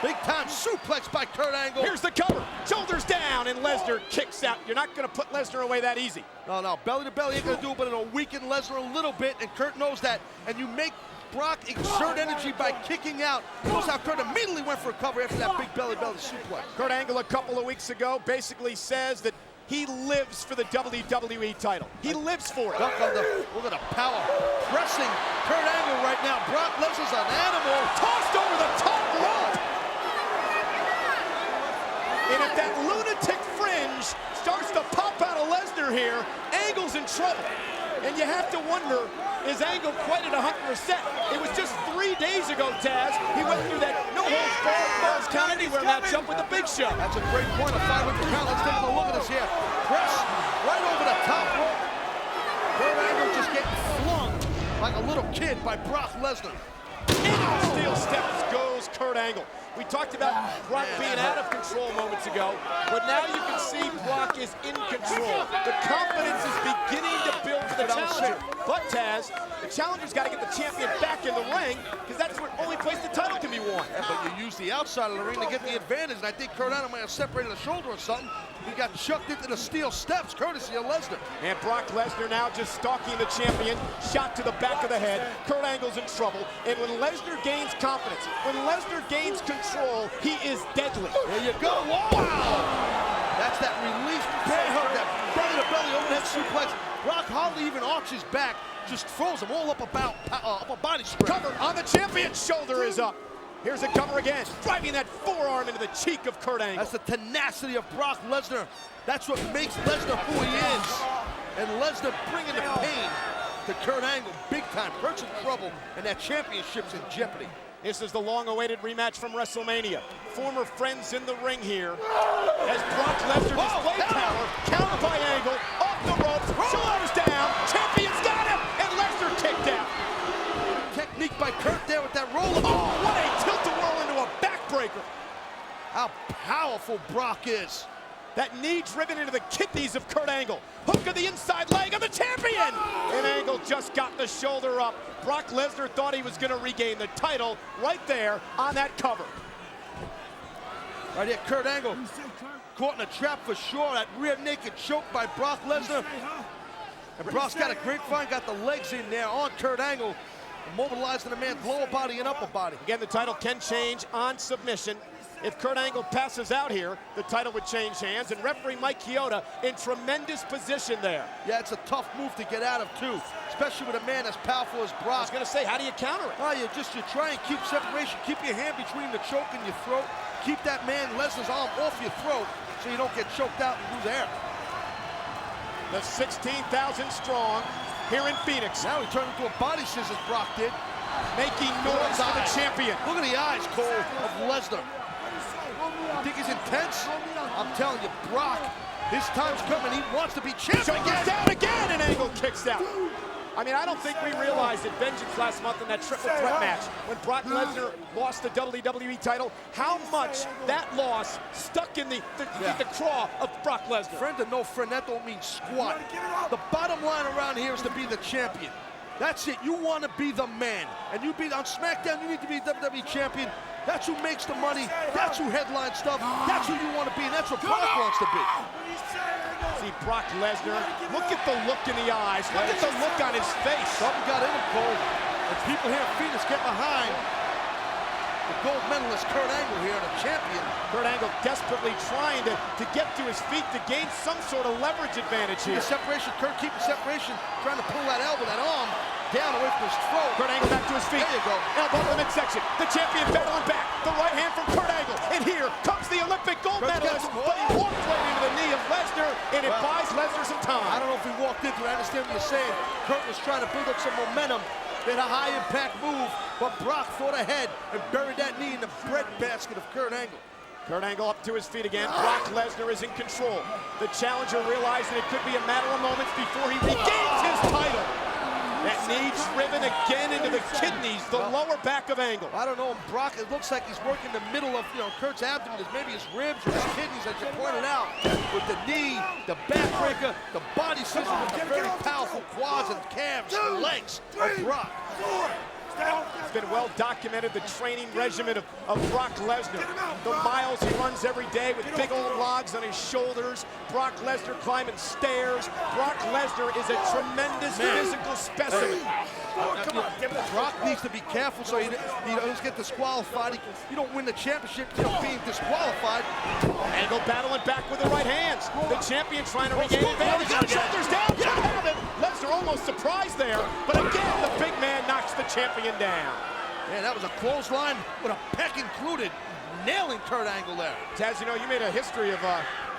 Big time suplex by Kurt Angle. Here's the cover, shoulders down, and Lesnar kicks out. You're not gonna put Lesnar away that easy. No, belly to belly ain't gonna do it, but it'll weaken Lesnar a little bit, and Kurt knows that. And you make Brock exert energy by kicking out. Notice how Kurt immediately went for a cover after that big belly suplex. Kurt Angle a couple of weeks ago basically says that he lives for the WWE title. He lives for it. Look at the power. Pressing Kurt Angle right now. Brock Lesnar's an animal. Tossed over the top rope. And if that lunatic fringe starts to pop out of Lesnar here, Angle's in trouble. And you have to wonder, is Angle quite at 100%? It was just 3 days ago, Taz. He went through that no-holds-barred Falls Count Anywhere matchup with the Big Show. That's a great point. A 500 count. Let's take a look at this here. Press right over the top rope. Kurt Angle just getting flung like a little kid by Brock Lesnar. Into the steel steps goes Kurt Angle. We talked about Brock being out of control moments ago, but now you can see Brock is in control. The confidence is beginning to build for the challenger. But Taz, the challenger's got to get the champion back in the ring, because that's the only place the title can be won. Yeah, but you use the outside of the ring to get the advantage, and I think Kurt Angle might have separated a shoulder or something. He got chucked into the steel steps, courtesy of Lesnar. And Brock Lesnar now just stalking the champion, shot to the back of the head. Kurt Angle's in trouble, and when Lesnar gains confidence, when Lesnar gains control, he is deadly. There you go. Wow! That's that release, that belly-to-belly overhead suplex. Brock hardly even arches back, just throws him all up a body spread. Cover on the champion's shoulder is up. Here's a cover again, driving that forearm into the cheek of Kurt Angle. That's the tenacity of Brock Lesnar. That's what makes Lesnar who he is. And Lesnar bringing the pain to Kurt Angle big time. Kurt's in trouble, and that championship's in jeopardy. This is the long-awaited rematch from WrestleMania. Former friends in the ring here as Brock Lesnar displays power, countered by Angle, off the powerful Brock is. That knee driven into the kidneys of Kurt Angle. Hook of the inside leg of the champion! And Angle just got the shoulder up. Brock Lesnar thought he was gonna regain the title right there on that cover. Right here, Kurt Angle caught in a trap for sure. That rear naked choke by Brock Lesnar. And Brock's got a grapevine, got the legs in there on Kurt Angle, immobilizing the man's lower body and upper body. Again, the title can change on submission. If Kurt Angle passes out here, the title would change hands, and referee Mike Chioda in tremendous position there. Yeah, it's a tough move to get out of, too, especially with a man as powerful as Brock. I was gonna say, how do you counter it? Oh, you try and keep separation, keep your hand between the choke and your throat, keep that man Lesnar's arm off your throat so you don't get choked out and lose air. The 16,000 strong here in Phoenix. Now he turned into a body scissors, Brock did. Making noise for the champion. Look at the eyes, Cole, of Lesnar. You think he's intense? I'm telling you, Brock, his time's coming. He wants to be champion. Shoulders down again, and Angle kicks out. I mean, I don't think we realized at Vengeance last month in that triple threat match when Brock Lesnar lost the WWE title, how much that loss stuck in the craw of Brock Lesnar. Friend or no friend, that don't mean squat. The bottom line around here is to be the champion. That's it. You want to be the man. And you be on SmackDown, you need to be WWE champion. That's who makes the money. That's who headlines stuff. That's who you want to be, and that's what Brock wants to be. See Brock Lesnar, look at the look in the eyes. Look at the look on his face. Something got in him, Cole. And people here in Phoenix get behind the gold medalist Kurt Angle here, the champion. Kurt Angle desperately trying to get to his feet to gain some sort of leverage advantage here. The separation, Kurt keeping separation, trying to pull that elbow, that arm, down away from his throat. Kurt Angle back to his feet. There you go. Elbow to the midsection. The champion battling back. The right hand from Kurt Angle. And here comes the Olympic gold medalist. But he walked right into the knee of Lesnar, and it buys Lesnar some time. I don't know if he walked into it. I understand what you're saying. Kurt was trying to build up some momentum. Did a high-impact move, but Brock thought ahead and buried that knee in the breadbasket of Kurt Angle. Kurt Angle up to his feet again. Brock Lesnar is in control. The challenger realized that it could be a matter of moments before he regains his title. That knee driven again into the kidneys, the lower back of Angle. I don't know, Brock, it looks like he's working the middle of, Kurt's abdomen, maybe his ribs or his kidneys, as you pointed out. With the knee, the backbreaker, the body scissor with the very powerful quads and calves and legs of Brock. It's been well documented, the training regimen of Brock Lesnar. The miles he runs every day with big old logs on his shoulders. Brock Lesnar climbing stairs. Brock Lesnar is a tremendous physical specimen. Brock needs to be careful so he doesn't get disqualified. You don't win the championship being disqualified. Angle battling back with the right hands. The champion trying to regain advantage. Shoulders down, can't have it. Lesnar almost surprised there, but again, the big man knocks the champion down. Man, that was a clothesline with a peck included, nailing Kurt Angle there. Taz, you know, you made a history of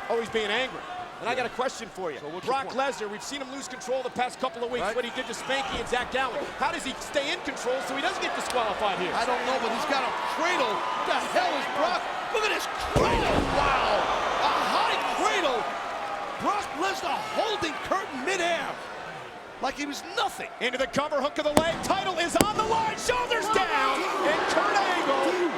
always being angry. And I got a question for you. So Brock Lesnar, we've seen him lose control the past couple of weeks, what he did to Spanky and Zach Gallen. How does he stay in control so he doesn't get disqualified here? I don't know, but he's got a cradle. What the hell is Brock? Look at this cradle. Wow. A high cradle. Brock Lesnar holding Kurt in midair like he was nothing. Into the cover, hook of the leg. Title is on the line. Shoulders down. And Kurt Angle,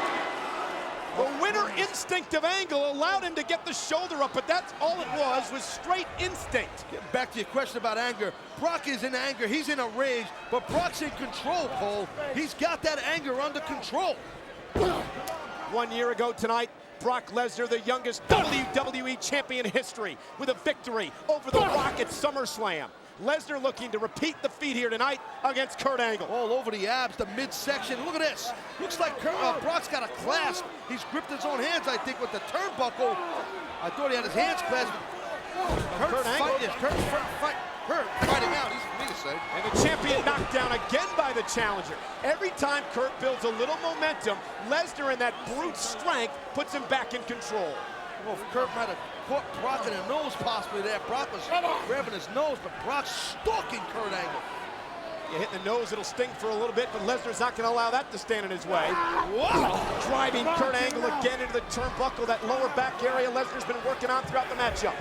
the winner instinct of Angle allowed him to get the shoulder up, but that's all it was straight instinct. Getting back to your question about anger. Brock is in anger. He's in a rage, but Brock's in control, Cole. He's got that anger under control. 1 year ago tonight, Brock Lesnar, the youngest WWE champion in history, with a victory over The Rock at SummerSlam. Lesnar looking to repeat the feat here tonight against Kurt Angle. All over the abs, the midsection. Look at this. Looks like Brock's got a clasp. He's gripped his own hands, I think, with the turnbuckle. I thought he had his hands clasped. Kurt fighting out, easy for me to say. And the champion knocked down again by the challenger. Every time Kurt builds a little momentum, Lesnar in that brute strength puts him back in control. Well, Kurt might have caught Brock in the nose possibly there. Brock was grabbing his nose, but Brock's stalking Kurt Angle. You hit the nose, it'll sting for a little bit, but Lesnar's not going to allow that to stand in his way. Wow. Driving Kurt Angle again into the turnbuckle, that lower back area Lesnar's been working on throughout the matchup.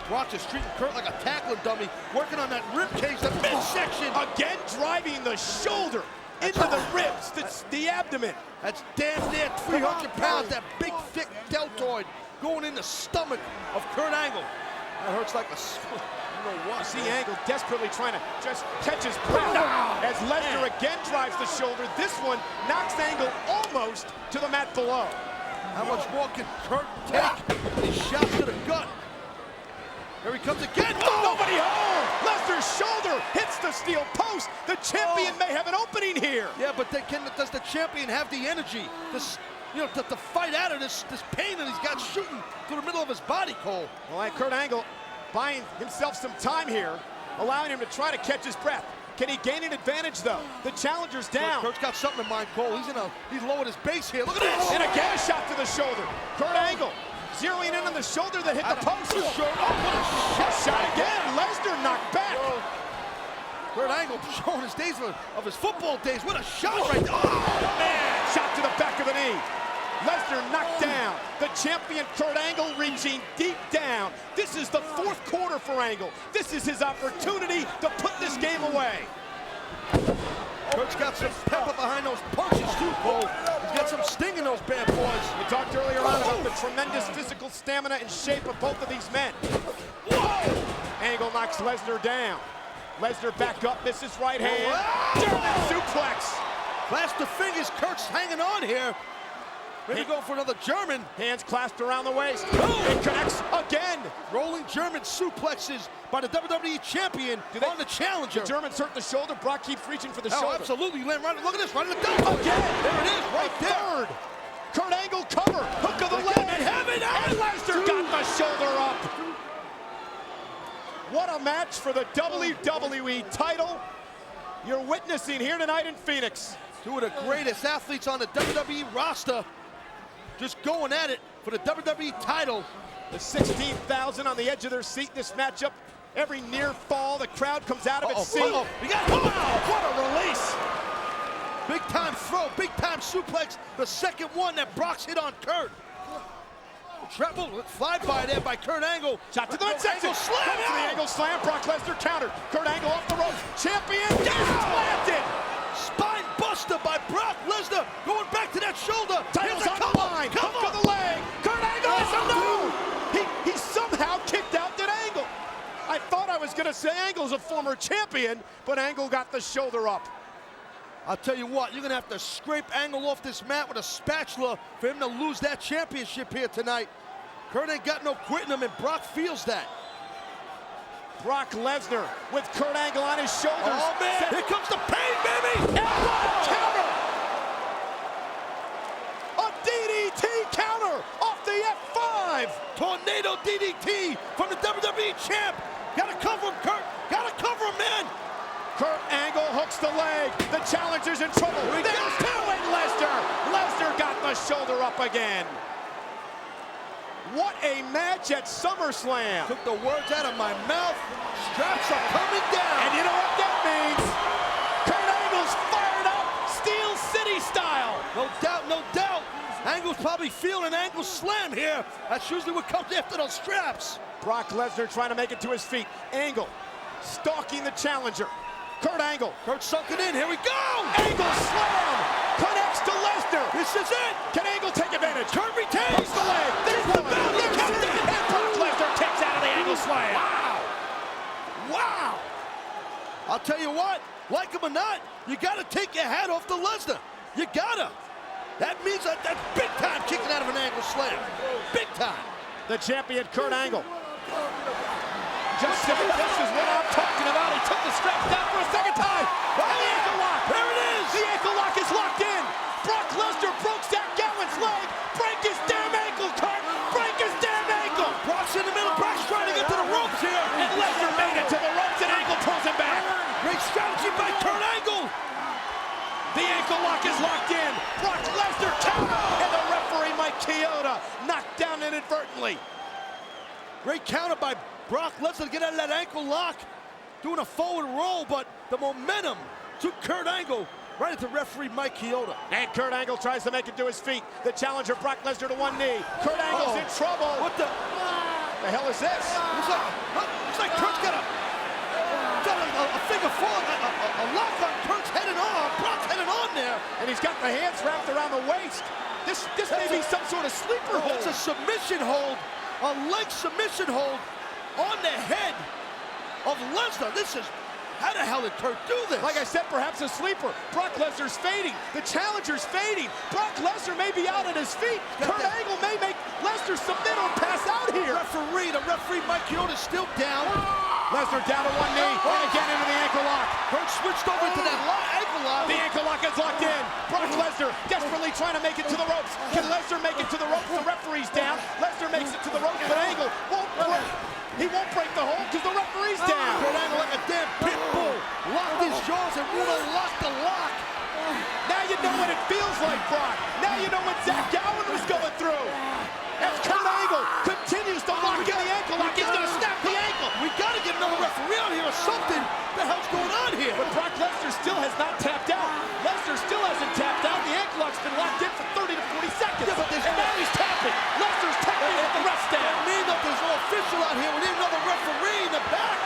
Brock just treating Kurt like a tackling dummy, working on that rib cage, that midsection. Again driving the shoulder into the ribs, the abdomen. That's damn near 300 pounds, that big, thick deltoid going in the stomach of Kurt Angle. That hurts like a... You know what? You see Angle desperately trying to just catch his breath as Lesnar again drives the shoulder. This one knocks Angle almost to the mat below. How much more can Kurt take? These shots to the gut. Here he comes again. Nobody home. Lesnar's shoulder hits the steel post. The champion may have an opening here. Yeah, but does the champion have the energy to fight out of this pain that he's got shooting through the middle of his body, Cole? Well, Kurt Angle buying himself some time here, allowing him to try to catch his breath. Can he gain an advantage, though? The challenger's down. Kurt's got something in mind, Cole. He's lowered his base here. Look at this! And again, a shot to the shoulder. Kurt Angle zeroing in on the shoulder that hit the post. Shot again. Lesnar knocked back. Kurt Angle showing his days of his football days. What a shot right there. Oh, man. Shot to the back of the knee. Lesnar knocked down. The champion Kurt Angle reaching deep down. This is the fourth quarter for Angle. This is his opportunity to put this game away. Kurt's got some pepper behind those punches too, Cole. He's got some sting in those bad boys. We talked earlier on about the tremendous physical stamina and shape of both of these men. Angle knocks Lesnar down. Lesnar back up, misses right hand. German suplex. Clasp the fingers, Kurt's hanging on here. Maybe go for another German. Hands clasped around the waist. It connects again. Rolling German suplexes by the WWE champion on the challenger. The Germans hurt the shoulder. Brock keeps reaching for the Oh, shoulder. absolutely. Look at this. Right in the deltoid. Again. There it is. Right there. Third. Kurt Angle cover. Hook of the leg. And Lesnar got the shoulder up. What a match for the WWE title you're witnessing here tonight in Phoenix. Two of the greatest athletes on the WWE roster just going at it for the WWE title. The 16,000 on the edge of their seat in this matchup. Every near fall, the crowd comes out of its seat. We got What a release. big time throw, big time suplex. The second one that Brock's hit on Kurt. Treble, fly by there by Kurt Angle. Shot to the midsection. Angle slam. To the Angle slam. Brock Lesnar countered. Kurt Angle off the ropes. Champion planted. Spine buster by Brock Lesnar. Going back to that shoulder. Title's on the line. Hook of the leg. Kurt Angle is no. He somehow kicked out that Angle. I thought I was going to say Angle's a former champion, but Angle got the shoulder up. I'll tell you what, you're going to have to scrape Angle off this mat with a spatula for him to lose that championship here tonight. Kurt ain't got no quitting him, and Brock feels that. Brock Lesnar with Kurt Angle on his shoulders. Oh, man, here comes the pain, baby! Counter! A DDT counter off the F5! Tornado DDT from the WWE champ. Gotta cover him, Kurt. Gotta cover him, man. Kurt Angle hooks the leg. The challenger's in trouble. There's two in Lesnar. Lesnar got the shoulder up again. What a match at SummerSlam. Took the words out of my mouth. Straps are coming down. And you know what that means? Kurt Angle's fired up, Steel City style. No doubt, no doubt. Angle's probably feeling an Angle slam here. That's usually what comes after those straps. Brock Lesnar trying to make it to his feet. Angle stalking the challenger. Kurt Angle. Kurt sunk it in. Here we go. Angle slam. Connects to Lesnar. This is it. Can Angle take advantage? Kurt retains. Hooks the leg. There's the bell. And Brock Lesnar kicks out of the Angle slam. Wow. Wow. I'll tell you what, like him or not, you got to take your hat off to Lesnar. You got to. That means that's big time kicking out of an Angle slam. Big time. The champion, Kurt Angle. Just this is what I'm talking about. He took the straps down for a second time. And the ankle lock. There it is. The ankle lock is locked in. Brock Lesnar broke Zach Gowen's leg. Break his damn ankle, Kurt. Break his damn ankle. Brock's in the middle. Brock's trying to get to the ropes here. And Lesnar made it to the ropes, and Angle pulls him back. Great strategy by Kurt Angle. The ankle lock is locked in. Brock Lesnar counter. And the referee, Mike Chioda, knocked down inadvertently. Great counter by Brock Lesnar to get out of that ankle lock. Doing a forward roll, but the momentum took Kurt Angle right into referee Mike Chioda. And Kurt Angle tries to make it to his feet. The challenger, Brock Lesnar, to one knee. Kurt Angle's in trouble. What the hell is this? Looks like Kurt's got a figure four, a lock on Kurt's head and arm. Brock's head and And he's got the hands wrapped around the waist. This may be some sort of sleeper hold. It's a submission hold, a leg submission hold on the head of Lesnar. This is, how the hell did Kurt do this? Like I said, perhaps a sleeper. Brock Lesnar's fading. The challenger's fading. Brock Lesnar may be out at his feet. Kurt Angle may make Lesnar submit or pass out here. The referee Mike Chioda is still down. Lesnar down to one knee and again into the ankle lock. Kurt switched over to that ankle lock. The ankle lock is locked in. Brock Lesnar desperately trying to make it to the ropes. Can Lesnar make it to the ropes? The referee's down. Lesnar makes it to the ropes, but Angle won't break. He won't break the hold because the referee's down. Kurt Angle like a damn pit bull. Locked his jaws and won't unlock the lock. Now you know what it feels like, Brock. Now you know what Zach Gowen was going through. As Kurt Angle continues to lock in the ankle lock, he's going to snap the ankle. We got to get another referee out here or something. What the hell's going on here? But Brock Lesnar still has not tapped out. Lesnar still hasn't tapped out. The ankle lock's been locked in for 30 to 40 seconds. Yeah, but and now he's tapping. Lesnar's tapping with the rest down. That means that there's no official out here. We need another referee in the back.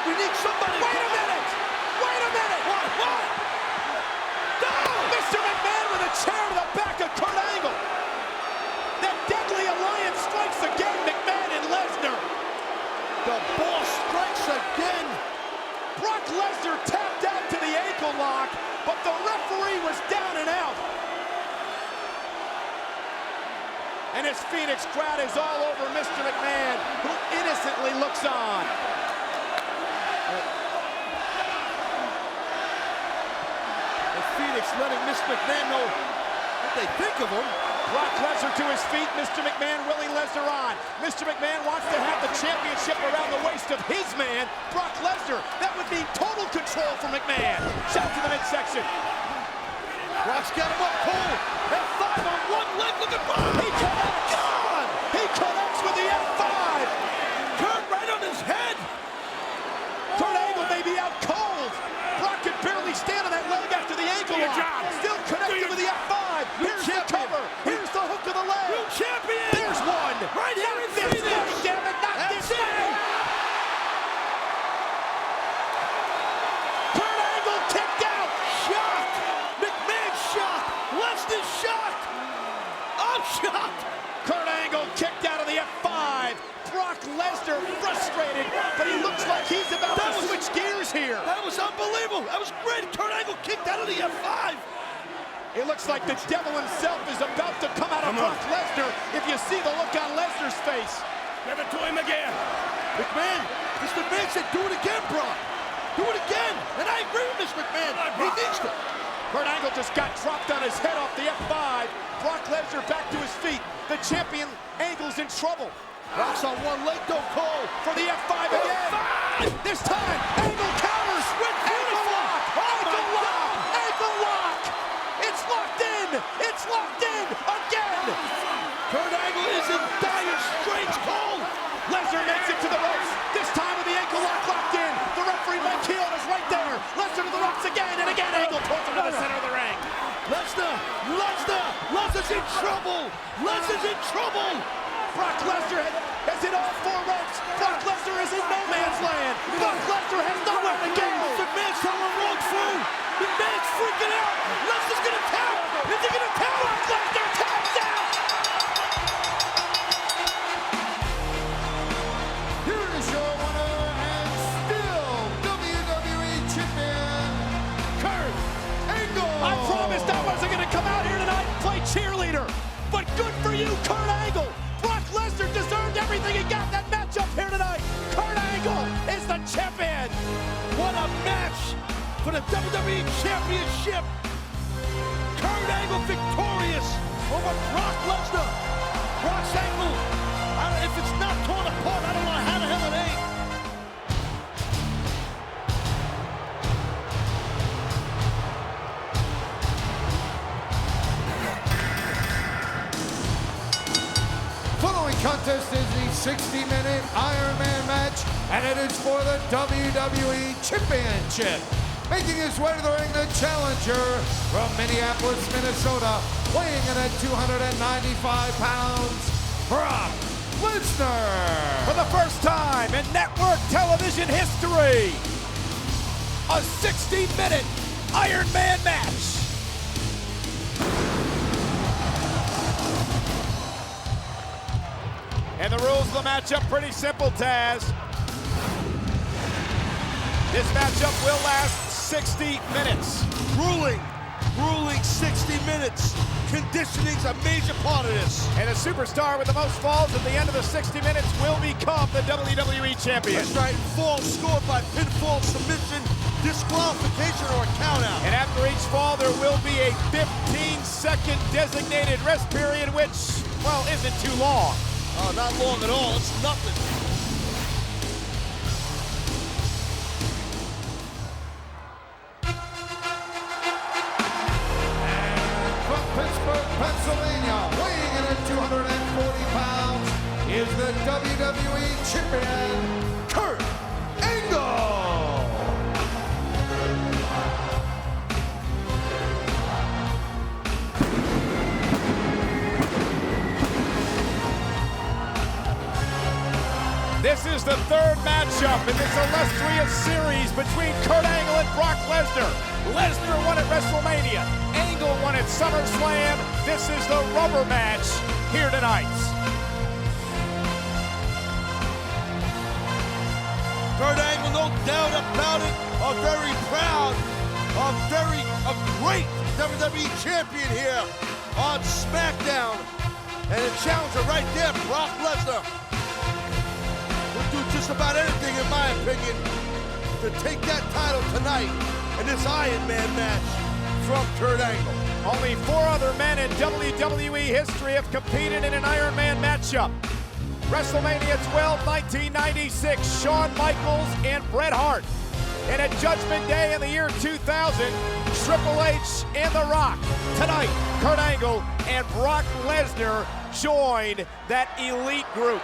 We need somebody. Wait a minute. Wait a minute. What? No! Mr. McMahon with a chair to the back of Kurt Angle. That deadly alliance strikes again, McMahon and Lesnar. The ball strikes again. Brock Lesnar tapped out to the ankle lock, but the referee was down and out. And his Phoenix crowd is all over Mr. McMahon, who innocently looks on. And Phoenix letting Miss McMahon know what they think of him. Brock Lesnar to his feet, Mr. McMahon willing Lesnar on. Mr. McMahon wants to have the championship around the waist of his man, Brock Lesnar. That would be total control for McMahon. Shout to the midsection. Brock's got him up cold. F5 on one leg. Look at Brock. He connects. God. He connects with the F5. Kurt right on his head. Kurt Angle may be out cold. Brock can barely stand on that leg after the ankle lock. Still connected with the F5. Here's the cover. Here's the hook of the leg. New champion. There's one. Right here in This Phoenix. way, damn it, not this way. Kurt Angle kicked out. Shocked. McMahon shocked. Lesnar shocked. I'm shocked. Kurt Angle kicked out of the F5. Brock Lesnar frustrated, but he looks like he's about to switch gears here. That was unbelievable. That was great. Kurt Angle kicked out of the F5. It looks like the devil himself is about to come out of Brock Lesnar if you see the look on Lesnar's face. Give it to him again. McMahon, Mr. McMahon said, do it again, Brock. Do it again. And I agree with Mr. McMahon. He needs to. Kurt Angle just got dropped on his head off the F5. Brock Lesnar back to his feet. The champion Angle's in trouble. Brock's on one leg, though, Cole. For the F5 again. This time, Angle counters. Ankle lock. Ankle lock. Ankle lock. It's locked in. It's locked in again. Kurt Angle is in dire straits, Cole. Lesnar makes it to the ropes. This time with the ankle lock locked in. The referee Mike Chioda's right there. Lesnar to the ropes again and again. Angle pulls him to the center of the ring. Lesnar's in trouble. Lesnar's in trouble. Brock Lesnar has hit all four ropes. Brock Lesnar is in no man's land. Brock Lesnar has nowhere to go. McMahon's telling wrong through. McMahon's freaking out. Lesnar's gonna tap. Is he gonna tap? Brock Lesnar taps out. Here is your winner and still WWE Champion, Kurt Angle. I promised I wasn't going to come out here tonight and play cheerleader. But good for you, Kurt Angle. Brock Lesnar deserved everything he got in that matchup here tonight. Kurt Angle is the champion. What a match for the WWE Championship. Kurt Angle victorious over Brock Lesnar. Brock's ankle, if it's not torn apart, I don't know how the hell it ain't. Following contest is the 60-minute Iron Man match, and it is for the WWE Championship. Making his way to the ring, the challenger from Minneapolis, Minnesota, weighing in at 295 pounds, Brock Lesnar. For the first time in network television history, a 60-minute Iron Man match. rules of the matchup pretty simple, Taz. This matchup will last 60 minutes. Grueling 60 minutes. Conditioning's a major part of this. And the superstar with the most falls at the end of the 60 minutes will become the WWE Champion. That's right, falls scored by pinfall, submission, disqualification, or a countout. And after each fall, there will be a 15-second designated rest period, which, well, isn't too long. Oh, not long at all, it's nothing. Pennsylvania, weighing in at 240 pounds, is the WWE Champion, Kurt Angle. This is the third matchup in this illustrious series between Kurt Angle and Brock Lesnar. Lesnar won at WrestleMania. Angle won at SummerSlam. This is the rubber match here tonight. Kurt Angle, no doubt about it, a great WWE champion here on SmackDown. And the challenger right there, Brock Lesnar, will do just about anything, in my opinion, to take that title tonight in this Iron Man match from Kurt Angle. Only 4 other men in WWE history have competed in an Iron Man matchup. WrestleMania 12, 1996, Shawn Michaels and Bret Hart. And at Judgment Day in the year 2000, Triple H and The Rock. Tonight, Kurt Angle and Brock Lesnar joined that elite group.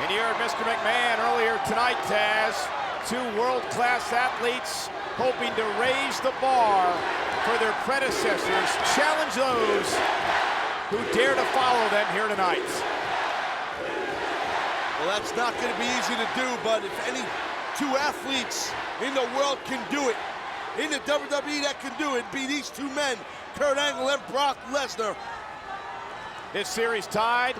And you heard Mr. McMahon earlier tonight, Taz. 2 world-class athletes hoping to raise the bar for their predecessors, challenge those who dare to follow them here tonight. Well, that's not going to be easy to do, but if any 2 athletes in the world can do it, in the WWE that can do it, be these 2 men, Kurt Angle and Brock Lesnar. This series tied,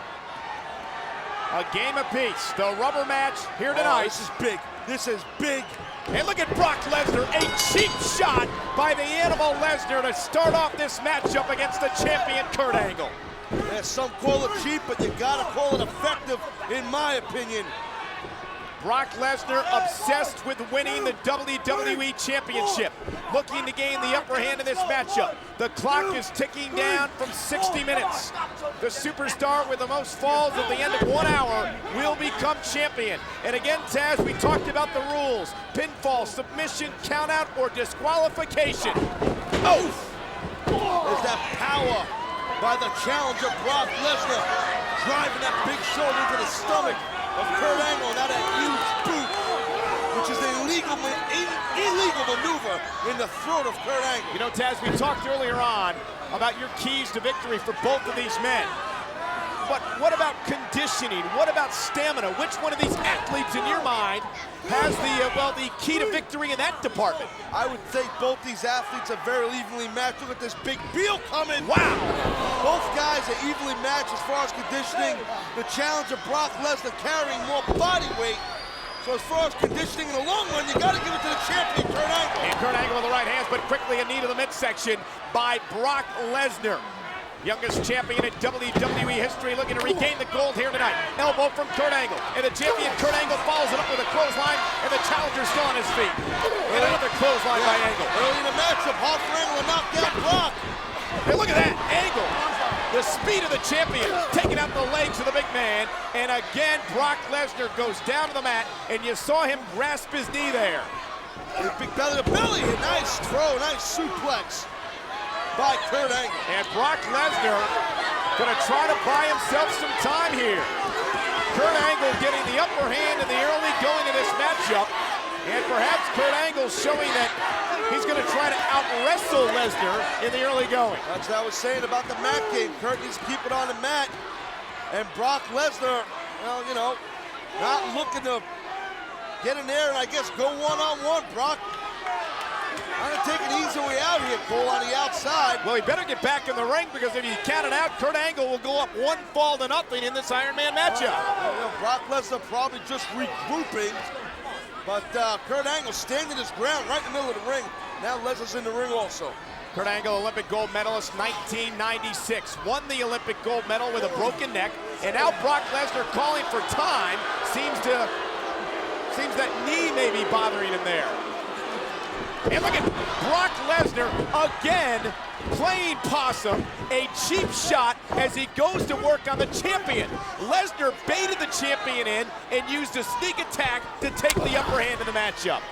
a game apiece. The rubber match here tonight. This is big. This is big. And look at Brock Lesnar, a cheap shot by the Animal Lesnar to start off this matchup against the champion Kurt Angle. Yeah, some call it cheap, but you gotta call it effective, in my opinion. Brock Lesnar obsessed with winning the WWE Championship, looking to gain the upper hand in this matchup. The clock is ticking down from 60 minutes. The superstar with the most falls at the end of 1 hour will become champion. And again, Taz, we talked about the rules. Pinfall, submission, countout, or disqualification. Oh! There's that power by the challenger, Brock Lesnar, driving that big shoulder into the stomach of Kurt Angle, now that huge boot, which is an illegal maneuver in the throat of Kurt Angle. You know, Taz, we talked earlier on about your keys to victory for both of these men. But what about conditioning? What about stamina? Which one of these athletes in your mind has the key to victory in that department? I would think both these athletes are very evenly matched. Look at this big Beal coming. Wow! Both guys are evenly matched as far as conditioning. The challenger, Brock Lesnar, carrying more body weight. So as far as conditioning in the long run, you got to give it to the champion, Kurt Angle. And Kurt Angle with the right hands, but quickly a knee to the midsection by Brock Lesnar. Youngest champion in WWE history, looking to regain the gold here tonight. Elbow from Kurt Angle, and the champion Kurt Angle follows it up with a clothesline, and the challenger still on his feet. And another clothesline by Angle. Early in the matchup, hard for Angle to knock down Brock. And look at that, Angle. The speed of the champion, taking out the legs of the big man. And again, Brock Lesnar goes down to the mat, and you saw him grasp his knee there. Big belly to belly, nice throw, nice suplex by Kurt Angle. And Brock Lesnar gonna try to buy himself some time here. Kurt Angle getting the upper hand in the early going of this matchup. And perhaps Kurt Angle showing that he's gonna try to out-wrestle Lesnar in the early going. That's what I was saying about the mat game. Kurt needs to keep it on the mat. And Brock Lesnar, well, you know, not looking to get in there and I guess go one-on-one, Brock. I'm gonna take an easy way out here, Cole, on the outside. Well, he better get back in the ring, because if you count it out, Kurt Angle will go up 1 fall to nothing in this Iron Man matchup. Brock Lesnar probably just regrouping, but Kurt Angle standing his ground right in the middle of the ring. Now Lesnar's in the ring also. Kurt Angle, Olympic gold medalist, 1996. Won the Olympic gold medal with a broken neck. And now Brock Lesnar calling for time. Seems that knee may be bothering him there. And look at Brock Lesnar again playing possum. A cheap shot as he goes to work on the champion. Lesnar baited the champion in and used a sneak attack to take the upper hand in the matchup.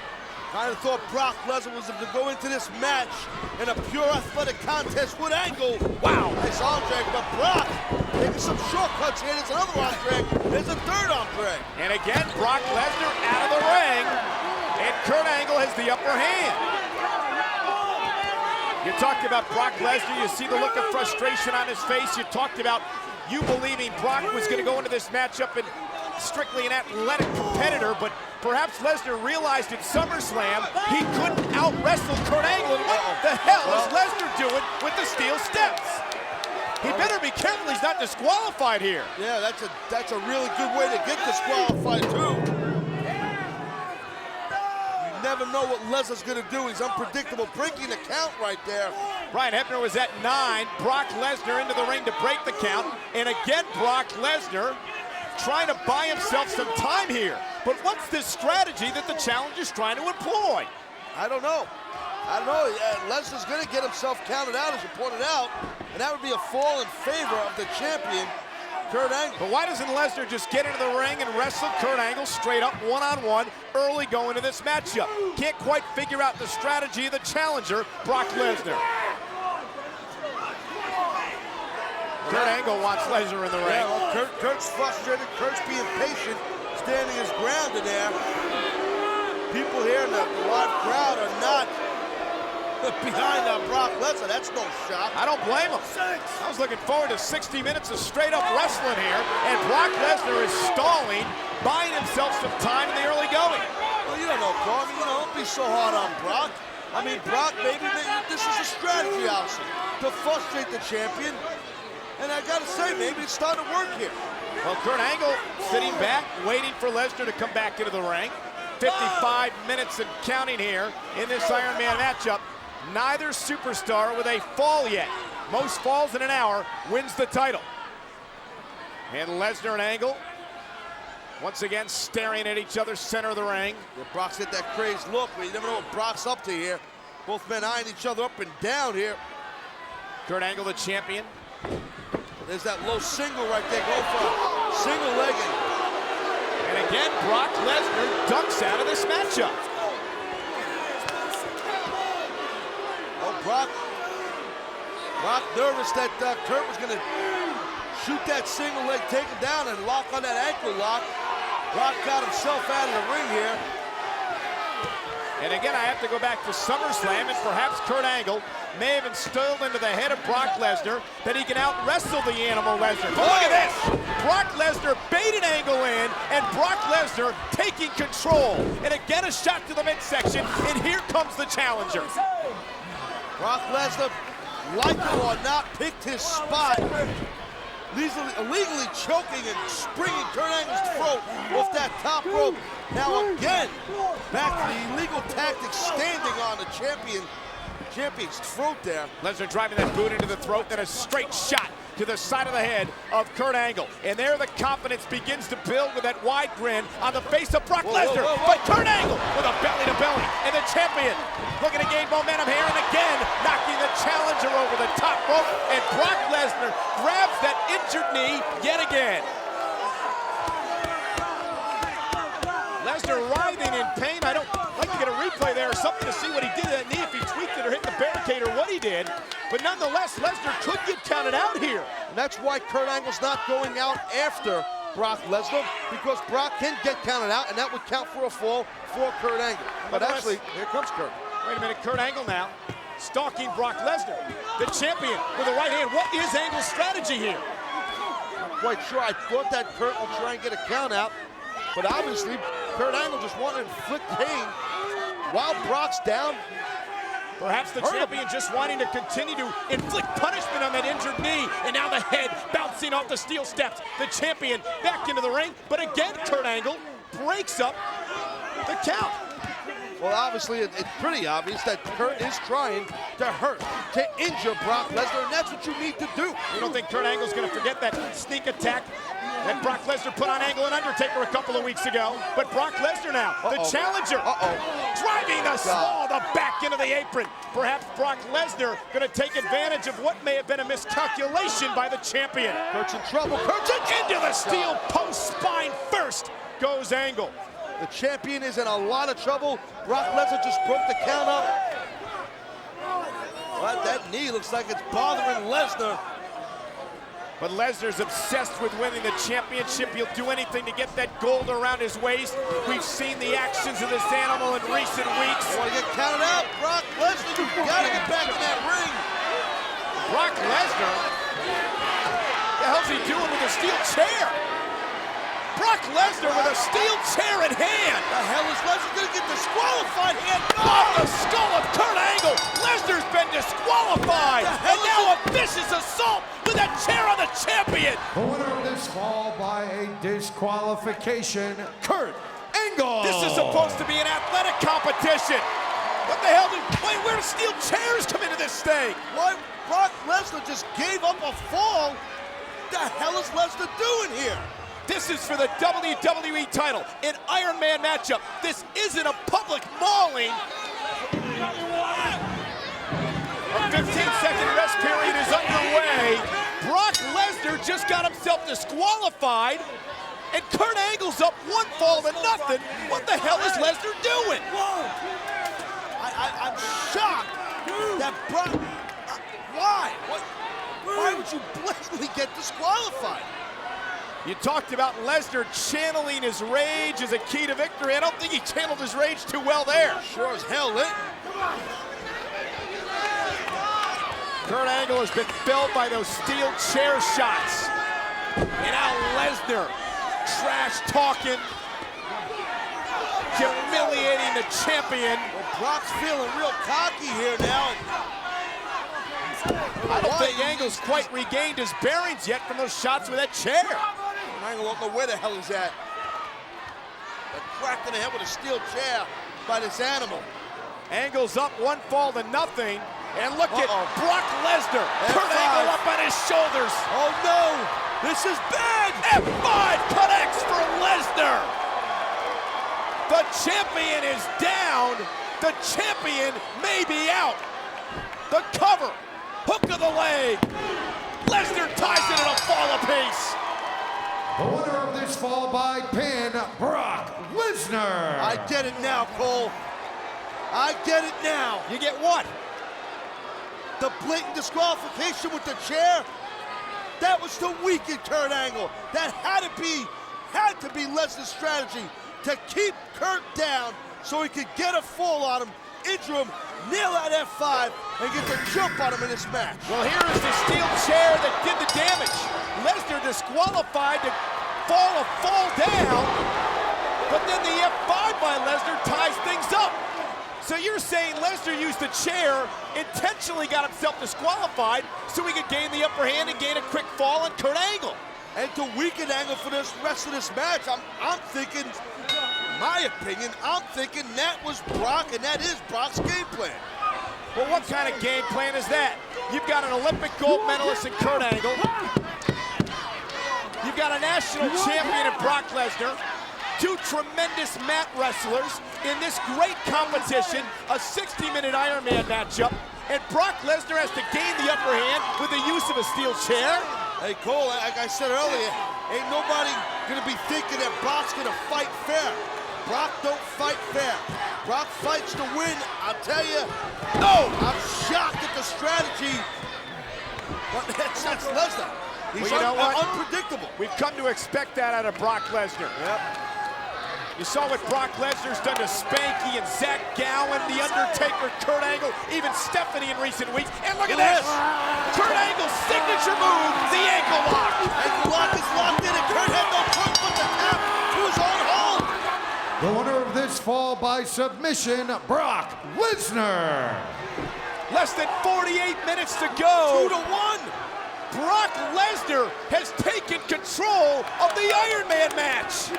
Kind of thought Brock Lesnar was able to go into this match in a pure athletic contest with Angle. Wow, nice arm drag, but Brock taking some shortcuts here. There's another arm drag. There's a third arm drag. And again, Brock Lesnar out of the ring, and Kurt Angle has the upper hand. You talked about Brock Lesnar. You see the look of frustration on his face. You talked about you believing Brock was going to go into this matchup and strictly an athletic competitor, but perhaps Lesnar realized at SummerSlam he couldn't out-wrestle Kurt Angle. And what the hell is Lesnar doing with the steel steps? He better be careful he's not disqualified here. Yeah, that's a really good way to get disqualified too. You never know what Lesnar's gonna do. He's unpredictable, breaking the count right there. Brian Hebner was at 9. Brock Lesnar into the ring to break the count. And again, Brock Lesnar trying to buy himself some time here. But what's this strategy that the challenger's trying to employ? I don't know. Lesnar's going to get himself counted out, as you pointed out, and that would be a fall in favor of the champion, Kurt Angle. But why doesn't Lesnar just get into the ring and wrestle Kurt Angle straight up one-on-one early going into this matchup? Can't quite figure out the strategy of the challenger, Brock Lesnar. Kurt Angle wants Lesnar in the ring. Yeah, well, Kurt's frustrated. Kurt's being patient, standing his ground in there. People here in the live crowd are not behind Brock Lesnar. That's no shock. I don't blame him. I was looking forward to 60 minutes of straight-up wrestling here, and Brock Lesnar is stalling, buying himself some time in the early going. Well, you don't know, Carl. Don't be so hard on Brock. I mean, Brock, maybe this is a strategy, Allison, to frustrate the champion. And I gotta say, maybe it's starting to work here. Well, Kurt Angle sitting back, waiting for Lesnar to come back into the ring. 55 minutes and counting here in this Iron Man matchup. Neither superstar with a fall yet. Most falls in an hour wins the title. And Lesnar and Angle once again staring at each other, center of the ring. Yeah, Brock's hit that crazed look, but you never know what Brock's up to here. Both men eyeing each other up and down here. Kurt Angle, the champion. There's that low single right there. Go for a single legging. And again, Brock Lesnar ducks out of this matchup. Oh, Brock nervous that Kurt was going to shoot that single leg, take him down, and lock on that ankle lock. Brock got himself out of the ring here. And again, I have to go back to SummerSlam, and perhaps Kurt Angle may have instilled into the head of Brock Lesnar that he can out-wrestle the animal Lesnar. But look at this! Brock Lesnar baited Angle in, and Brock Lesnar taking control. And again, a shot to the midsection, and here comes the challenger. Brock Lesnar, like it or not, picked his spot. Illegally choking and springing Kurt Angle's throat off that top rope. Now again, back to the illegal tactics, standing on the champion's throat there. Lesnar driving that boot into the throat, then a straight shot to the side of the head of Kurt Angle. And there the confidence begins to build with that wide grin on the face of Brock Lesnar. But Kurt Angle with a belly-to-belly, and the champion looking to gain momentum here, and again knocking the challenger over the top rope, and Brock Lesnar grabs that injured knee yet again. Lesnar writhing in pain. I don't like to get a replay there or something to see what he did to that knee, if he tweaked it or hit the barricade or what he did. But nonetheless, Lesnar could get counted out here. And that's why Kurt Angle's not going out after Brock Lesnar, because Brock can get counted out, and that would count for a fall for Kurt Angle. But actually, here comes Kurt. Wait a minute, Kurt Angle now stalking Brock Lesnar, the champion, with the right hand. What is Angle's strategy here? I'm quite sure. I thought that Kurt would try and get a count out, but obviously Kurt Angle just wanted to inflict pain while Brock's down. Perhaps the champion just wanting to continue to inflict punishment on that injured knee. And now the head bouncing off the steel steps. The champion back into the ring. But again, Kurt Angle breaks up the count. Well, obviously, it's pretty obvious that Kurt is trying to hurt, to injure Brock Lesnar, and that's what you need to do. You don't think Kurt Angle's going to forget that sneak attack that Brock Lesnar put on Angle and Undertaker a couple of weeks ago? But Brock Lesnar now, the challenger, driving the small, the back into the apron. Perhaps Brock Lesnar going to take advantage of what may have been a miscalculation by the champion. Kurt's in trouble. Kurt's in trouble. Into the steel post, spine first goes Angle. The champion is in a lot of trouble. Brock Lesnar just broke the count up. But that knee looks like it's bothering Lesnar. But Lesnar's obsessed with winning the championship. He'll do anything to get that gold around his waist. We've seen the actions of this animal in recent weeks. You want to get counted out, Brock Lesnar, you gotta get back in that ring. Brock Lesnar? What the hell's he doing with a steel chair? Brock Lesnar with a steel chair in hand. The hell is Lesnar gonna get disqualified here? Off the skull of Kurt Angle. Lesnar's been disqualified. And now a vicious assault with a chair on the champion. The winner of this fall by a disqualification, Kurt Angle. This is supposed to be an athletic competition. What the hell wait, where do steel chairs come into this thing? Why Brock Lesnar just gave up a fall? What the hell is Lesnar doing here? This is for the WWE title, an Iron Man matchup. This isn't a public mauling. A 15-second rest period is underway. Brock Lesnar just got himself disqualified, and Kurt Angle's up 1 fall to nothing. What the hell is Lesnar doing? I'm shocked that Brock. Why? Why would you blatantly get disqualified? You talked about Lesnar channeling his rage as a key to victory. I don't think he channeled his rage too well there. Sure as hell lit. Kurt Angle has been felled by those steel chair shots. And now Lesnar, trash talking, humiliating the champion. Well, Brock's feeling real cocky here now. I don't think Angle's quite regained his bearings yet from those shots with that chair. Angle don't know where the hell he's at. But cracked in the head with a steel chair by this animal. Angle's up 1 fall to nothing. And look at Brock Lesnar. Kurt Angle up on his shoulders. Oh no, this is bad. F5 connects for Lesnar. The champion is down. The champion may be out. The cover, hook of the leg. Lesnar ties it in a fall apiece. The winner of this fall by pin, Brock Lesnar. I get it now, Cole. I get it now. You get what? The blatant disqualification with the chair. That was to weaken Kurt Angle. That had to be Lesnar's strategy to keep Kurt down so he could get a fall on him, injure him, nail that F5, and get the jump on him in this match. Well, here is the steel chair that did the damage. Lesnar disqualified to fall down, but then the F5 by Lesnar ties things up. So you're saying Lesnar used the chair, intentionally got himself disqualified so he could gain the upper hand and gain a quick fall on Kurt Angle. And to weaken Angle for this rest of this match, I'm thinking, my opinion, I'm thinking that was Brock, and that is Brock's game plan. Well, what kind of game plan is that? You've got an Olympic gold medalist in Kurt Angle. You've got a national champion in Brock Lesnar. 2 tremendous mat wrestlers in this great competition, a 60-minute Iron Man matchup, and Brock Lesnar has to gain the upper hand with the use of a steel chair. Hey, Cole, like I said earlier, ain't nobody gonna be thinking that Brock's gonna fight fair. Brock don't fight fair. Brock fights to win, I'll tell you. No! I'm shocked at the strategy. But that's Lesnar. He's unpredictable. We've come to expect that out of Brock Lesnar. Yep. You saw what Brock Lesnar's done to Spanky and Zach Gowen, The Undertaker, Kurt Angle, even Stephanie in recent weeks. And look at this! Kurt Angle's signature move, the ankle lock. Ankle lock is locked in, and Kurt had no choice but to tap to his own hold. The winner of this fall by submission, Brock Lesnar. Less than 48 minutes to go. 2-1. Brock Lesnar has taken control of the Iron Man match.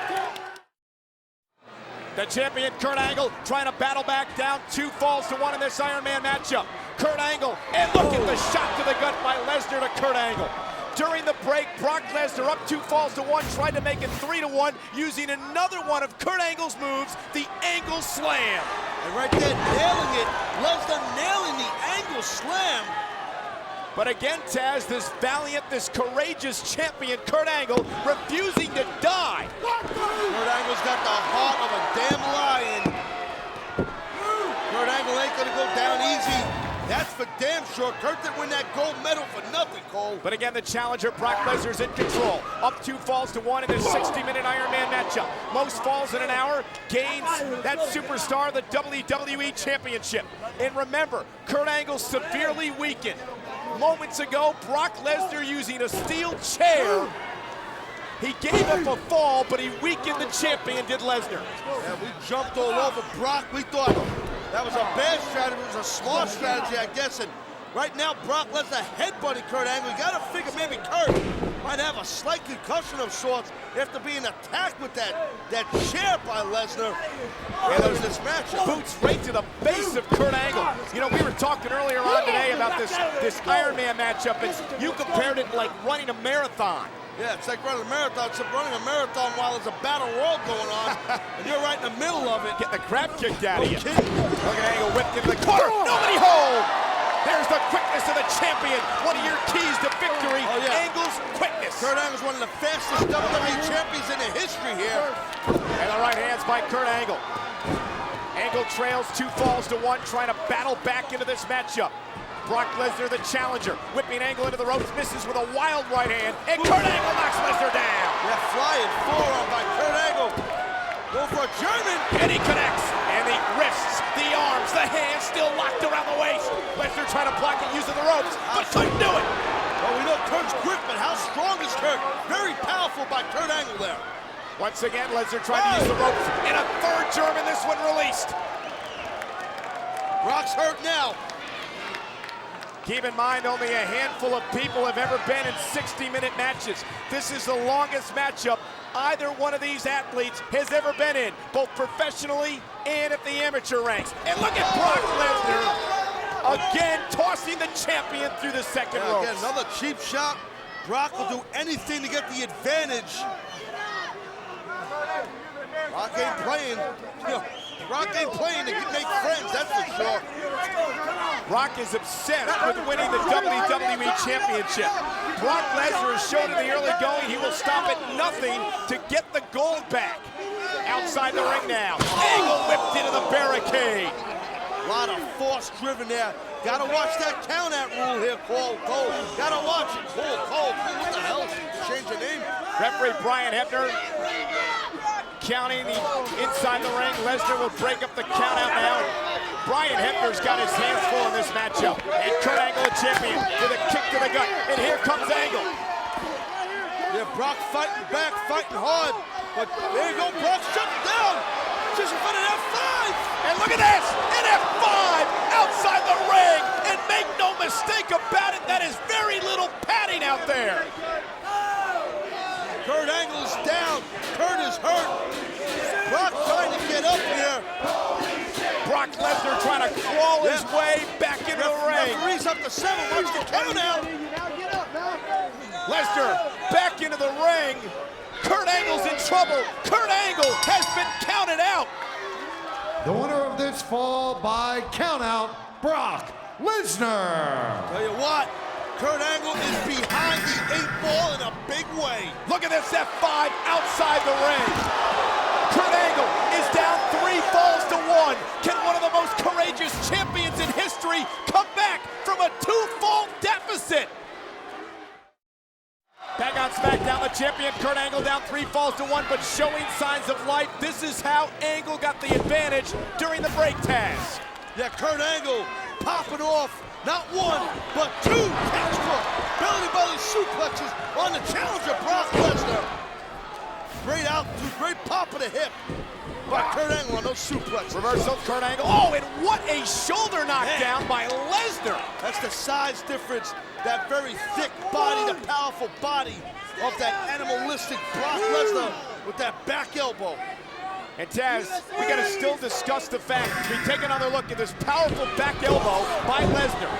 The champion, Kurt Angle, trying to battle back, down 2 falls to 1 in this Iron Man matchup. Kurt Angle, and look at the shot to the gut by Lesnar to Kurt Angle. During the break, Brock Lesnar up 2 falls to 1, tried to make it 3-1, using another one of Kurt Angle's moves, the Angle Slam. And right there, nailing it. Lesnar nailing the Angle Slam. But again, Taz, this valiant, this courageous champion, Kurt Angle, refusing to die. Kurt Angle's got the heart of a damn lion. Kurt Angle ain't gonna go down easy. That's for damn sure. Kurt didn't win that gold medal for nothing, Cole. But again, the challenger, Brock Lesnar's in control. Up 2 falls to 1 in this 60-minute Iron Man matchup. Most falls in an hour gains that superstar the WWE Championship. And remember, Kurt Angle severely weakened. Moments ago, Brock Lesnar using a steel chair. He gave up a fall, but he weakened the champion, did Lesnar. Yeah, we jumped all over Brock. We thought that was a bad strategy. It was a smart strategy, I guess. And right now, Brock Lesnar headbutting Kurt Angle. You gotta figure maybe Kurt might have a slight concussion of sorts after being attacked with that chair by Lesnar earlier in this matchup. Boots right to the face of Kurt Angle. You know, we were talking earlier on today about this Iron Man matchup, and you compared it like running a marathon. Yeah, it's like running a marathon. It's like running a marathon while there's a battle royal going on, and you're right in the middle of it. Getting the crap kicked out of you. Kidding. Look at Angle whipped into the corner. Nobody hold. There's the quickness of the champion. One of your keys to victory. Oh, yeah. Angle's quickness. Kurt Angle's one of the fastest WWE champions in the history here. And the right hands by Kurt Angle. Angle trails 2 falls to 1, trying to battle back into this matchup. Brock Lesnar, the challenger, whipping Angle into the ropes, misses with a wild right hand, and Kurt Angle knocks Lesnar down. Yeah, flying forearm by Kurt Angle. Go for a German. And he connects, and the wrists, the arms, the hands still locked around the waist. Lesnar trying to block it using the ropes, but couldn't do it. Well, we know Kurt's quick, but how strong is Kurt? Very powerful by Kurt Angle there. Once again, Lesnar trying to use the ropes, and a 3rd German, this one released. Brock's hurt now. Keep in mind, only a handful of people have ever been in 60-minute matches. This is the longest matchup either one of these athletes has ever been in, both professionally and at the amateur ranks. And look at Brock Lesnar, again tossing the champion through the second ropes. Again, another cheap shot. Brock will do anything to get the advantage. Brock ain't playing. Brock ain't playing to make friends, that's for sure. Brock is obsessed with winning the WWE Championship. Brock Lesnar has shown in the early going he will stop at nothing to get the gold back. Outside the ring now. Angle whipped into the barricade. A lot of force driven there. Gotta watch that count out rule here, Cole. Gotta watch it. Cole, what the hell? Change your name. Referee Brian Hebner counting inside the ring. Lesnar will break up the count out now. Brian Hebner's got his hands full in this matchup. And Kurt Angle, a champion, with a kick to the gut. And here comes Angle. Yeah, Brock fighting back, fighting hard. But there you go, Brock shut down. Just in front of F5. And look at this, an F5 outside the ring. And make no mistake about it, that is very little padding out there. Kurt Angle's down. Kurt is hurt. Brock trying to get up here. Brock Lesnar trying to crawl his way back into the ring. Referee's up to 7. Watch the count out. Lesnar back into the ring. Kurt Angle's in trouble. Kurt Angle has been counted out. The winner of this fall by countout, Brock Lesnar. Tell you what, Kurt Angle is behind the 8 ball in a big way. Look at this F5 outside the ring. Kurt Angle is down 3 falls to 1. Can one of the most courageous champions in history come back from a 2-fall deficit? Back on SmackDown, the champion Kurt Angle down 3 falls to 1, but showing signs of life. This is how Angle got the advantage during the break, Taz. Yeah, Kurt Angle popping off not 1, but 2 textbook belly-to-belly suplexes on the challenger, Brock Lesnar. Great Great altitude, great pop of the hip by Kurt Angle on those suplexes. Reversal, Kurt Angle. Oh, and what a shoulder knockdown by Lesnar. That's the size difference. That very thick body, the powerful body of that animalistic Brock Lesnar with that back elbow. And Taz, we gotta still discuss the fact, we take another look at this powerful back elbow by Lesnar.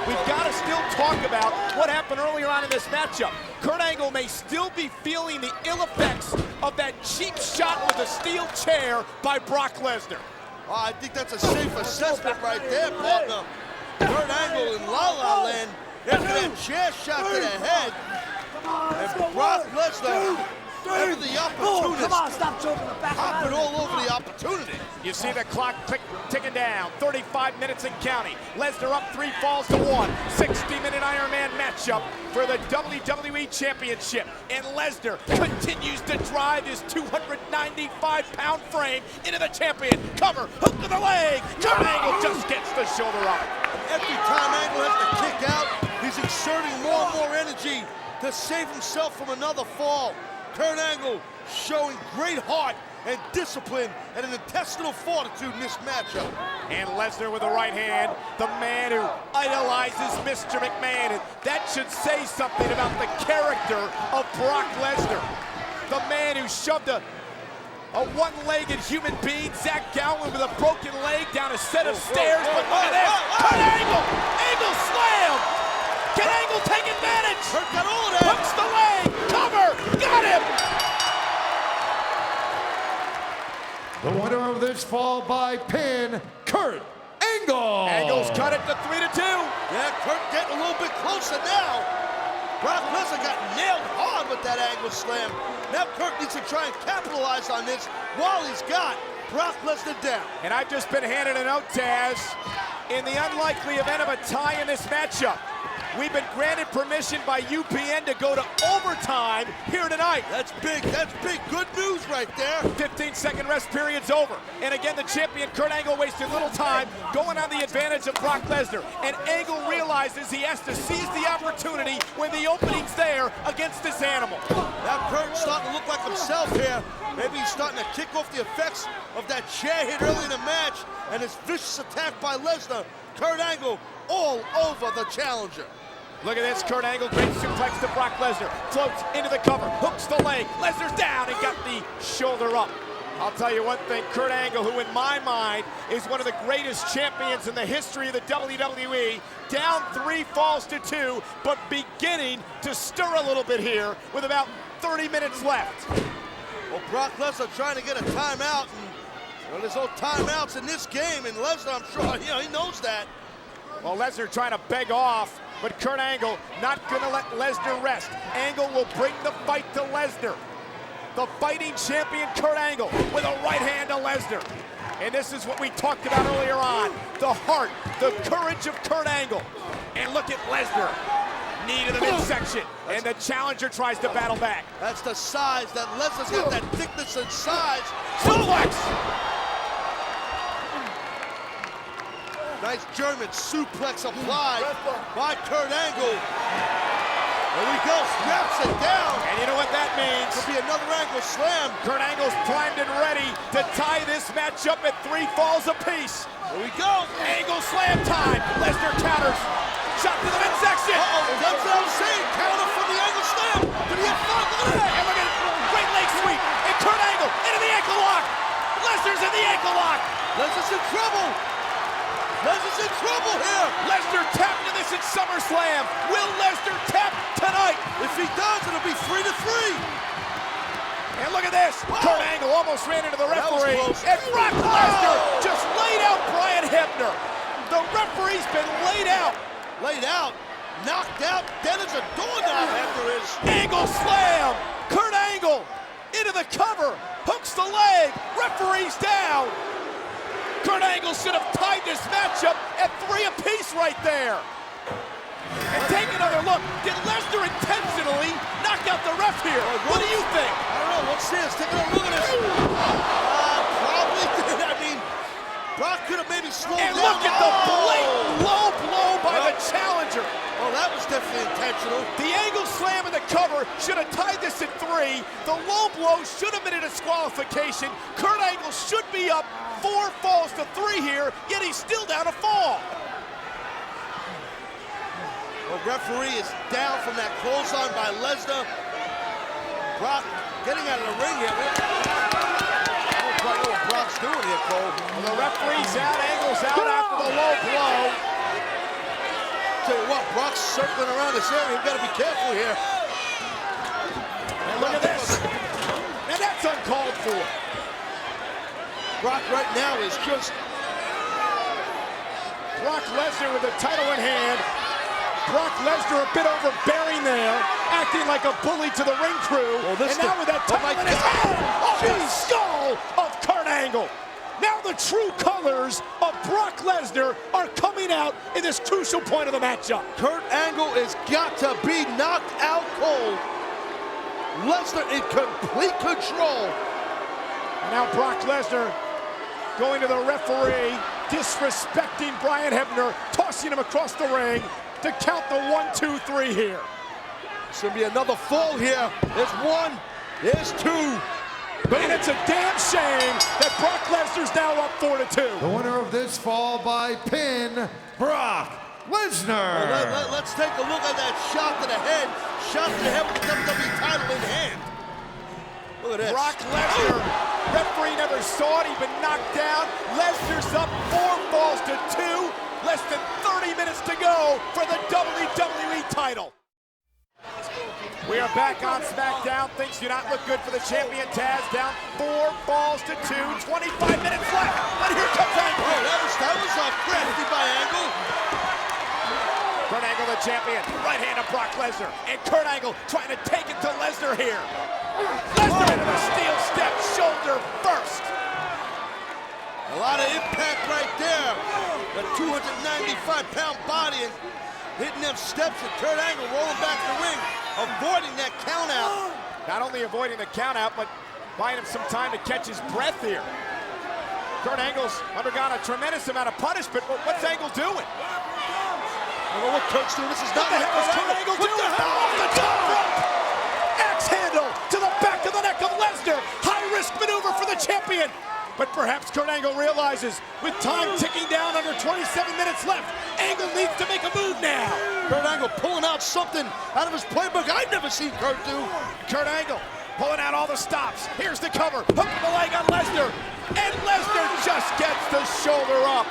We've gotta still talk about what happened earlier on in this matchup. Kurt Angle may still be feeling the ill effects of that cheap shot with a steel chair by Brock Lesnar. Oh, I think that's a safe assessment right there, partner. Kurt Angle in La La Land after that chair shot to the head. And Brock Lesnar, ever the opportunist, Come on, stop choking the back. hopping all over the opportunity. You see the clock ticking down, 35 minutes and counting. Lesnar up 3 falls to 1. 60-minute Iron Man matchup for the WWE Championship. And Lesnar continues to drive his 295-pound frame into the champion. Cover, hook to the leg. Kurt Angle just gets the shoulder up. Every time Angle has to kick out, he's exerting more and more energy to save himself from another fall. Kurt Angle showing great heart and discipline and an intestinal fortitude in this matchup. And Lesnar with the right hand, the man who idolizes Mr. McMahon. And that should say something about the character of Brock Lesnar. The man who shoved a one-legged human being, Zach Gowen, with a broken leg down a set of stairs. But look at this, Kurt Angle! Angle slam! Can Angle take advantage? Kurt got all of that. Hooks the leg, cover, got him! The winner of this fall by pin, Kurt Angle. Angle's cut it to 3-2. Yeah, Kurt getting a little bit closer now. Brock Lesnar got nailed hard with that Angle slam. Now Kurt needs to try and capitalize on this while he's got Brock Lesnar down. And I've just been handed a note, Taz. In the unlikely event of a tie in this matchup, we've been granted permission by UPN to go to overtime here tonight. That's big, good news right there. 15-second rest period's over. And again, the champion, Kurt Angle, wasted little time going on the advantage of Brock Lesnar. And Angle realizes he has to seize the opportunity when the opening's there against this animal. Now Kurt's starting to look like himself here. Maybe he's starting to kick off the effects of that chair hit early in the match and his vicious attack by Lesnar. Kurt Angle all over the challenger. Look at this, Kurt Angle, great suplex to Brock Lesnar. Floats into the cover, hooks the leg. Lesnar's down and got the shoulder up. I'll tell you one thing, Kurt Angle, who in my mind is one of the greatest champions in the history of the WWE, down 3 falls to 2, but beginning to stir a little bit here with about 30 minutes left. Well, Brock Lesnar trying to get a timeout, and well, there's no timeouts in this game, and Lesnar, I'm sure, he knows that. Well, Lesnar trying to beg off, but Kurt Angle not going to let Lesnar rest. Angle will bring the fight to Lesnar. The fighting champion Kurt Angle with a right hand to Lesnar. And this is what we talked about earlier on. The heart, the courage of Kurt Angle. And look at Lesnar. Knee to the midsection. And the challenger tries to battle back. That's the size, that Lesnar's got that thickness and size. Suplex! Nice German suplex applied by Kurt Angle. There we go, snaps it down. And you know what that means? Could be another Angle slam. Kurt Angle's primed and ready to tie this match up at 3 falls apiece. Here we go. Angle slam time. Lesnar counters. Shot to the midsection. That's what I was saying. Counter from the Angle slam. But he had fun. Look at that. And look at it. Great leg sweep. And Kurt Angle into the ankle lock. Lesnar's in the ankle lock. Lesnar's in trouble. Lesnar's in trouble here. Lesnar tapped to this at SummerSlam. Will Lesnar tap tonight? If he does, it'll be 3-3. And look at this. Kurt Angle almost ran into the That was referee. close. And Brock Lesnar just laid out Brian Hebner. The referee's been laid out. Laid out. Knocked out. Dead as a doorknob, Hebner is. Angle slam. Kurt Angle into the cover. Hooks the leg. Referee's down. Kurt Angle should have tied this matchup at 3 apiece right there. And take another look. Did Lesnar intentionally knock out the ref here? What do you think? I don't know. Let's see. Let's take a look at this. Probably did. I mean, Brock could have maybe slowed And down. look at the blatant low blow by the challenger. Oh, that was definitely intentional. The angle slam and the cover should have tied this at 3. The low blow should have been a disqualification. Kurt Angle should be up 4 falls to 3 here, yet he's still down a fall. Well, referee is down from that clothesline by Lesnar. Brock getting out of the ring here. I don't quite know what Brock's doing here, Cole. The referee's out, Angle's out after the low blow. Tell you what, Brock's circling around this area. We've got to be careful here. And look at this. And that's uncalled for. Brock right now is just... Brock Lesnar with the title in hand. Brock Lesnar a bit overbearing there, acting like a bully to the ring crew. Well, this and now with that title in his hand, off the skull of Kurt Angle. Now the true colors of Brock Lesnar are coming out in this crucial point of the matchup. Kurt Angle has got to be knocked out cold. Lesnar in complete control. And now Brock Lesnar going to the referee, disrespecting Brian Hebner, tossing him across the ring to count the 1, 2, 3 here. It's going to be another fall here. There's 1, there's 2. And it's a damn shame that Brock Lesnar's now up 4-2. The winner of this fall by pin, Brock Lesnar. Let's take a look at that shot to the head. Shot to the head with the WWE title in hand. Look at this. Brock Lesnar, referee never saw it. He'd been knocked down. Lesnar's up 4 falls to 2. Less than 30 minutes to go for the WWE title. We are back on SmackDown. Things do not look good for the champion. Taz down 4 falls to 2. 25 minutes left. But here comes Angle. Oh, that was crafty by Angle. Kurt Angle, the champion. Right hand of Brock Lesnar. And Kurt Angle trying to take it to Lesnar here. Lesnar into the steel step, shoulder first. A lot of impact right there. The 295-pound body and hitting them steps, and Kurt Angle rolling back in the ring, avoiding that count out. Not only avoiding the count out, but buying him some time to catch his breath here. Kurt Angle's undergone a tremendous amount of punishment, but what's Angle doing? I don't know what Kurt's doing. This is not What the hell is Kurt Angle doing? Off the top rope! Axe handle to the back of the neck of Lesnar. High-risk maneuver for the champion. But perhaps Kurt Angle realizes, with time ticking down under 27 minutes left, Angle needs to make a move now. Kurt Angle pulling out something out of his playbook I've never seen Kurt do. Kurt Angle pulling out all the stops. Here's the cover, hooking the leg on Lesnar. And Lesnar just gets the shoulder up.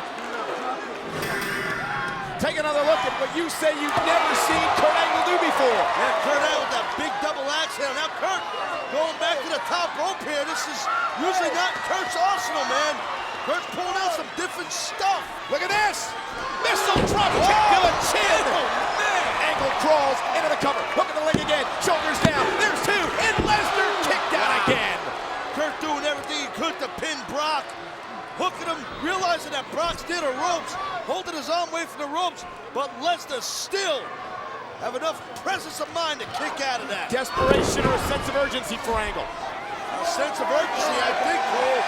Take another look at what you say you've never seen Kurt Angle do before. Yeah, Kurt Angle with that big double axe handle. Now Kurt going back to the top rope here. This is usually not Kurt's arsenal, man. Kurt's pulling out some different stuff. Look at this. Missile drop kick to the chin. Oh, man. Angle crawls into the cover. Look at the leg again. Shoulders down. There's 2. And Lesnar kicked out again. Kurt doing everything he could to pin Brock. Hooking him, realizing that Brock's near the ropes, holding his arm away from the ropes, but Lesnar still have enough presence of mind to kick out of that. Desperation or a sense of urgency for Angle. A sense of urgency, I think, Cole.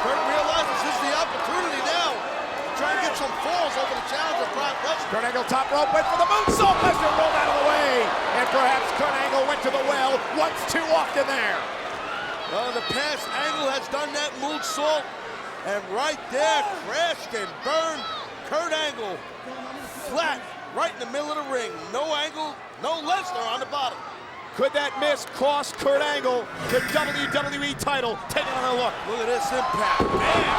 Kurt realizes this is the opportunity now to try and get some falls over the challenge of Brock Lesnar. Kurt Angle top rope, went for the moonsault. Lesnar rolled out of the way. And perhaps Kurt Angle went to the well once too often there. Well, in the past, Angle has done that moonsault, and right there, crashed and burned Kurt Angle flat right in the middle of the ring. No Angle, no Lesnar on the bottom. Could that miss cost Kurt Angle the WWE title? Take another look. Look at this impact. Man.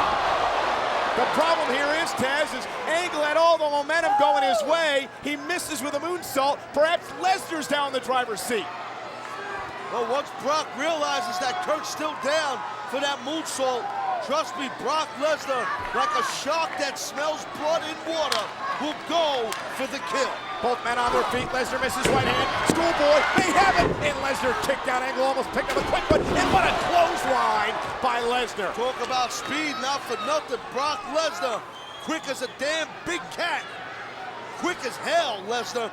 The problem here is, Taz, is Angle had all the momentum going his way. He misses with a moonsault. Perhaps Lesnar's down the driver's seat. Well, once Brock realizes that Kurt's still down for that moonsault, trust me, Brock Lesnar, like a shark that smells blood in water, will go for the kill. Both men on their feet. Lesnar misses right hand. Schoolboy, they have it. And Lesnar kicked out. Angle almost picked up a quick one. And what a clothesline by Lesnar. Talk about speed, not for nothing. Brock Lesnar, quick as a damn big cat. Quick as hell, Lesnar.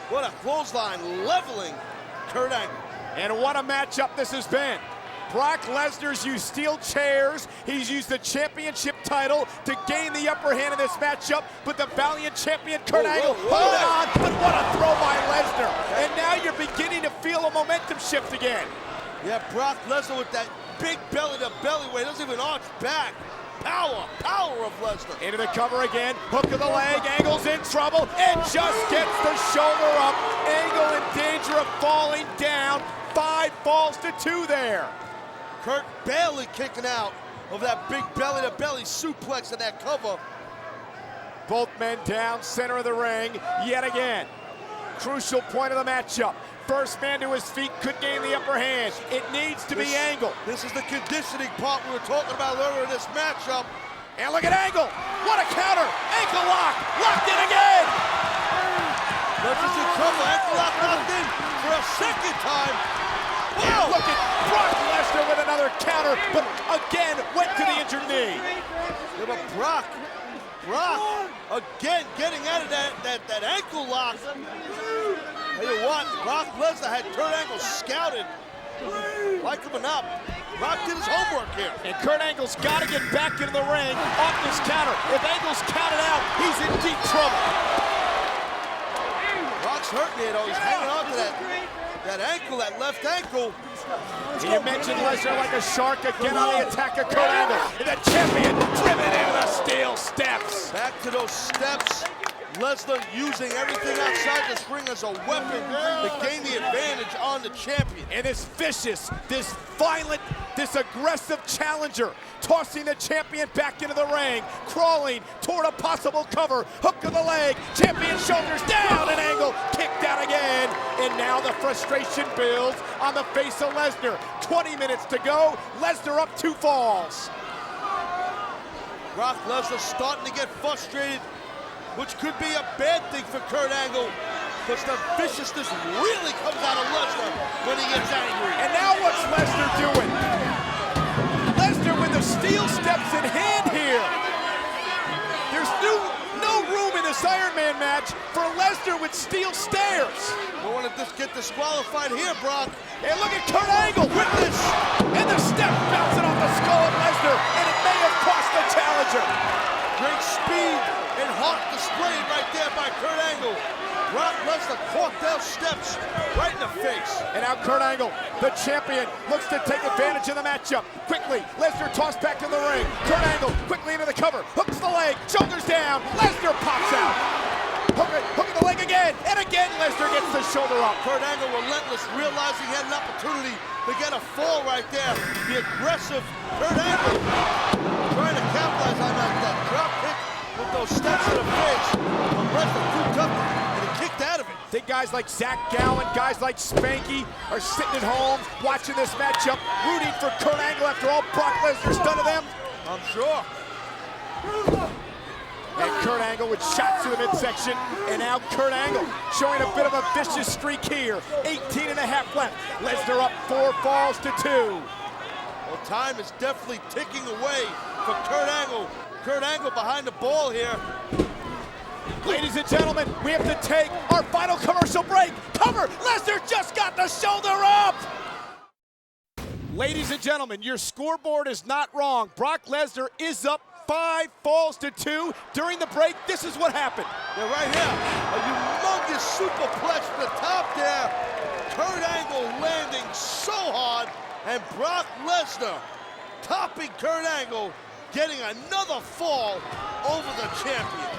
What a clothesline, leveling Kurt Angle. And what a matchup this has been. Brock Lesnar's used steel chairs. He's used the championship title to gain the upper hand in this matchup. But the valiant champion Kurt Angle, hold on, but what a throw by Lesnar. And now you're beginning to feel a momentum shift again. Yeah, Brock Lesnar with that big belly to belly where he doesn't even arch back. Power of Lesnar. Into the cover again, hook of the leg, Angle's in trouble, and just gets the shoulder up. Angle in danger of falling down. 5 falls to 2 there. Kurt barely kicking out of that big belly-to-belly suplex in that cover. Both men down, center of the ring, yet again. Crucial point of the matchup. First man to his feet could gain the upper hand. It needs to be Angle. This is the conditioning part we were talking about earlier in this matchup. And look at Angle. What a counter. Ankle lock. Locked in again. Lesnar's in trouble. Ankle lock locked in for a second time. And look at Brock Lesnar with another counter, but again went to the injured knee. Yeah, but Brock, again getting out of that ankle lock. Tell you what, Brock Lesnar had Kurt Angle scouted. Like him or not, Brock did his homework here. And Kurt Angle's got to get back into the ring off this counter. If Angle's counted out, he's in deep trouble. Brock's hurting it, though. He's hanging on to that ankle, that left ankle. You mentioned Lesnar like a shark again on the attack of Kurt Angle. And the champion driven into the steel steps. Back to those steps. Lesnar using everything outside this ring as a weapon to gain the advantage on the champion. And this vicious, this violent, this aggressive challenger tossing the champion back into the ring, crawling toward a possible cover. Hook of the leg, champion shoulders down, and Angle kicked out again. And now the frustration builds on the face of Lesnar. 20 minutes to go, Lesnar up 2 falls. Brock Lesnar starting to get frustrated, which could be a bad thing for Kurt Angle, because the viciousness really comes out of Lesnar when he gets angry. And now what's Lesnar doing? Lesnar with the steel steps in hand here. There's no room in this Iron Man match for Lesnar with steel stairs. Don't want to just get disqualified here, Brock. And look at Kurt Angle with this. And the step bouncing off the skull of Lesnar, and it may have cost the challenger. Great speed and heart displayed right there by Kurt Angle. Brock Lesnar caught those steps right in the face. And now Kurt Angle, the champion, looks to take advantage of the matchup. Quickly, Lesnar tossed back in the ring. Kurt Angle quickly into the cover, hooks the leg, shoulders down. Lesnar pops out. Hook the leg again, and again Lesnar gets the shoulder up. Kurt Angle relentless, realizing he had an opportunity to get a fall right there. The aggressive Kurt Angle trying to capitalize on that drop kick with those steps to the face. But Lesnar too tough, and he kicked out of it. I think guys like Zach Gowen, guys like Spanky are sitting at home watching this matchup, rooting for Kurt Angle after all Brock Lesnar's done to them. I'm sure. And Kurt Angle with shots to the midsection. And now Kurt Angle showing a bit of a vicious streak here. 18 and a half left. Lesnar up 4 falls to 2. Well, time is definitely ticking away for Kurt Angle. Kurt Angle behind the ball here. Ladies and gentlemen, we have to take our final commercial break. Cover! Lesnar just got the shoulder up! Ladies and gentlemen, your scoreboard is not wrong. Brock Lesnar is up 5 falls to 2. During the break, this is what happened. Yeah, right here, a humongous superplex to the top there. Kurt Angle landing so hard, and Brock Lesnar topping Kurt Angle, getting another fall over the champion.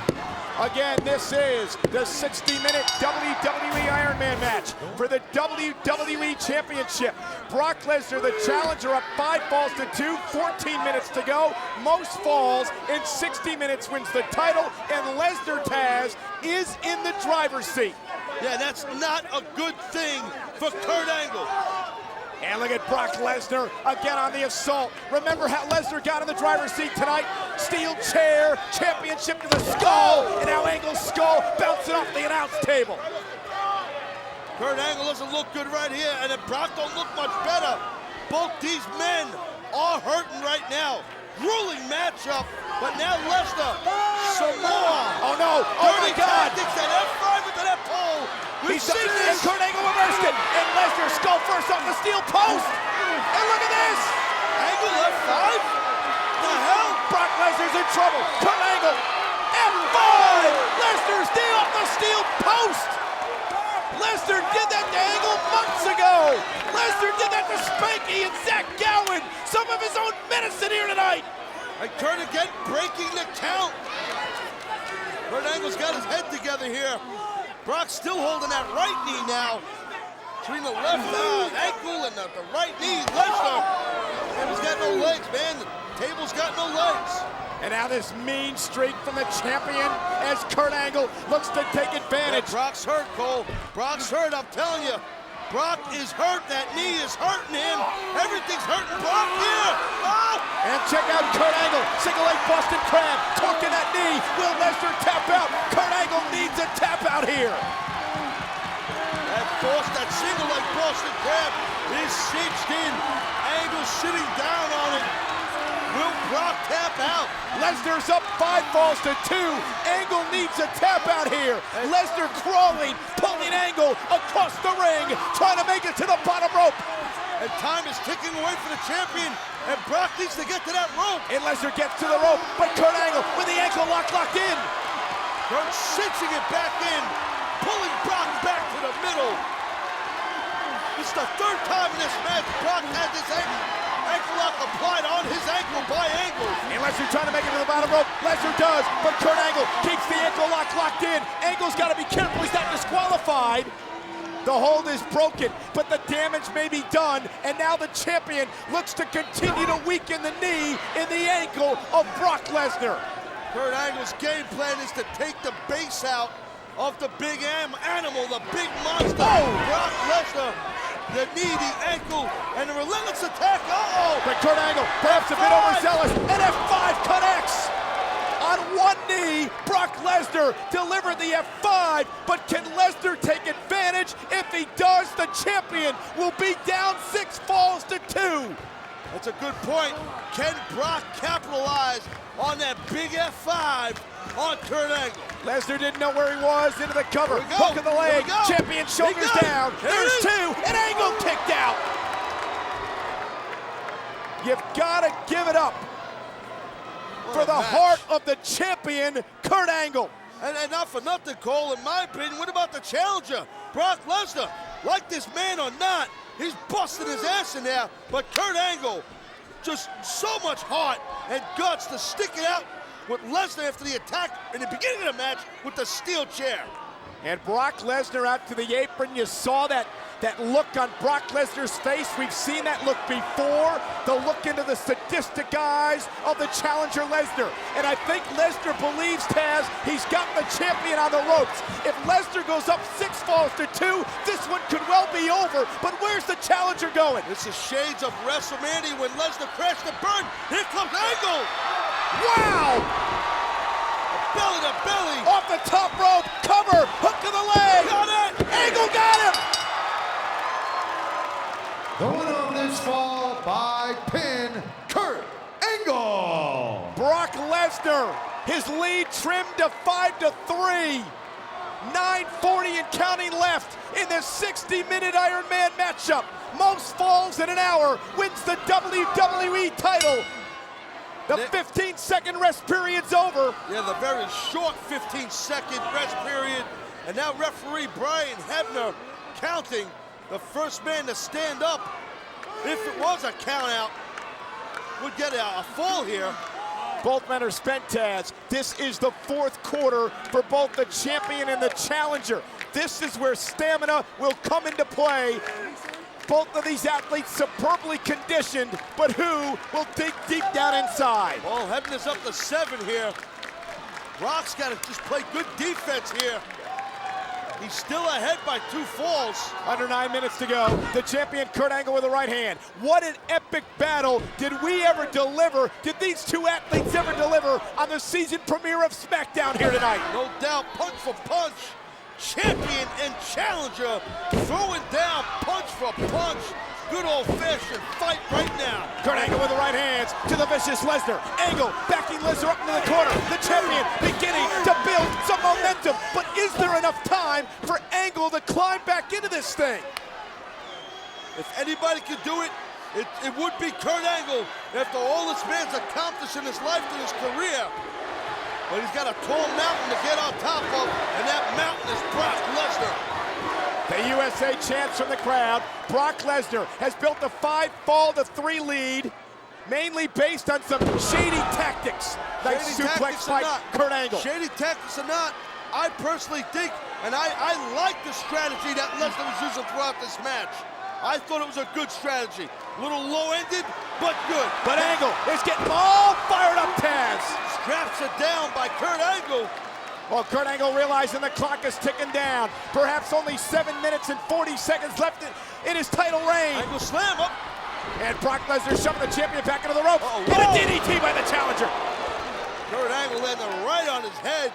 Again, this is the 60-minute WWE Iron Man match for the WWE Championship. Brock Lesnar, the challenger, up 5 falls to 2, 14 minutes to go. Most falls in 60 minutes wins the title, and Lesnar Taz is in the driver's seat. Yeah, that's not a good thing for Kurt Angle. And look at Brock Lesnar again on the assault. Remember how Lesnar got in the driver's seat tonight? Steel chair, championship to the skull, and now Angle's skull bouncing off the announce table. Kurt Angle doesn't look good right here, and then Brock don't look much better. Both these men are hurting right now. Grueling matchup, but now Lesnar, some more. Oh no, oh my God. Tactics, that F5 into that pole. He's seen and this. Kurt Angle reversed it. And Lesnar skull first off the steel post. And look at this. Angle left 5? The hell? Brock Lesnar's in trouble. Kurt Angle. F5. Lesnar's knee off the steel post. Lesnar did that to Angle months ago. Lesnar did that to Spanky and Zach Gowen. Some of his own medicine here tonight. And Kurt again breaking the count. Kurt Angle's got his head together here. Brock's still holding that right knee now. Between the left ankle and the right knee, Lesnar. And he's got no legs, man. The table's got no legs. And now this mean streak from the champion as Kurt Angle looks to take advantage. Yeah, Brock's hurt, Cole. Brock's hurt, I'm telling you. Brock is hurt. That knee is hurting him. Everything's hurting Brock here. Oh! And check out Kurt Angle. Single leg Boston Crab. Torquing that knee. Will Lesnar tap out? Kurt Angle needs a tap out here. That single leg Boston Crab is cinched in. Angle sitting down on it. Will Brock tap out? Lesnar's up 5 falls to 2. Angle needs a tap out here. Lesnar crawling, pulling Angle across the ring, trying to make it to the bottom rope. And time is ticking away for the champion. And Brock needs to get to that rope. And Lesnar gets to the rope, but Kurt Angle with the ankle locked in. Kurt cinching it back in, pulling Brock back to the middle. It's the 3rd time in this match Brock had this ankle lock applied on his ankle by Angle. And Lesnar trying to make it to the bottom rope. Lesnar does, but Kurt Angle keeps the ankle lock locked in. Angle's got to be careful, he's not disqualified. The hold is broken, but the damage may be done, and now the champion looks to continue to weaken the knee and the ankle of Brock Lesnar. Kurt Angle's game plan is to take the base out of the big animal, the big monster. Oh! Brock Lesnar, the knee, the ankle, and the relentless attack. Uh-oh! But Kurt Angle, perhaps a bit overzealous, and F5 connects. On one knee, Brock Lesnar delivered the F5, but can Lesnar take advantage? If he does, the champion will be down 6 falls to 2. That's a good point. Can Brock capitalize on that big F5 on Kurt Angle? Lesnar didn't know where he was, into the cover, Here we go. hook of the leg, Here we go. champion shoulders Here we go. down, Here there's it is. 2, and Angle kicked out. You've got to give it up for the heart of the champion, Kurt Angle. And not for nothing, Cole, in my opinion, what about the challenger, Brock Lesnar? Like this man or not, he's busting his ass in there, but Kurt Angle, just so much heart and guts to stick it out with Lesnar after the attack in the beginning of the match with the steel chair. And Brock Lesnar out to the apron. You saw that look on Brock Lesnar's face. We've seen that look before. The look into the sadistic eyes of the challenger Lesnar. And I think Lesnar believes, Taz, he's got the champion on the ropes. If Lesnar goes up 6 falls to 2, this one could well be over. But where's the challenger going? This is shades of WrestleMania when Lesnar crashed the burn. Here comes Angle. Wow! Belly to belly. Off the top rope, cover, hook of the leg. Got it. Angle got him. The winner of this fall by pin, Kurt Angle. Brock Lesnar, his lead trimmed to 5 to 3. 9:40 and counting left in the 60-minute Iron Man matchup. Most falls in an hour, wins the WWE title. The 15-second rest period's over. Yeah, the very short 15-second rest period. And now referee Brian Hebner counting. The first man to stand up, if it was a count out, would get a fall here. Both men are spent, Taz. This is the 4th quarter for both the champion and the challenger. This is where stamina will come into play. Both of these athletes superbly conditioned, but who will dig deep down inside? Well, Hebner's up to 7 here. Brock's got to just play good defense here. He's still ahead by 2 falls. Under 9 minutes to go. The champion Kurt Angle with the right hand. What an epic battle did we ever deliver? Did these 2 athletes ever deliver on the season premiere of SmackDown here tonight? No doubt, punch for punch. champion and challenger, throwing down punch for punch. Good old-fashioned fight right now. Kurt Angle with the right hands to the vicious Lesnar. Angle backing Lesnar up into the corner. The champion beginning to build some momentum. But is there enough time for Angle to climb back into this thing? If anybody could do it, it would be Kurt Angle after all this man's accomplished in his life and his career. But he's got a tall mountain to get on top of, and that mountain is Brock Lesnar. The USA chants from the crowd. Brock Lesnar has built a 5-fall-to-3 lead, mainly based on some shady tactics. Nice suplex by Kurt Angle. Shady tactics or not, I personally think, and I like the strategy that Lesnar was using throughout this match. I thought it was a good strategy. A little low-ended, but good. But Angle is getting all fired up, Taz. Straps it down by Kurt Angle. Well, Kurt Angle realizing the clock is ticking down. Perhaps only 7 minutes and 40 seconds left in his title reign. Angle slam up. And Brock Lesnar shoving the champion back into the ropes. And a DDT by the challenger. Kurt Angle landing right on his head.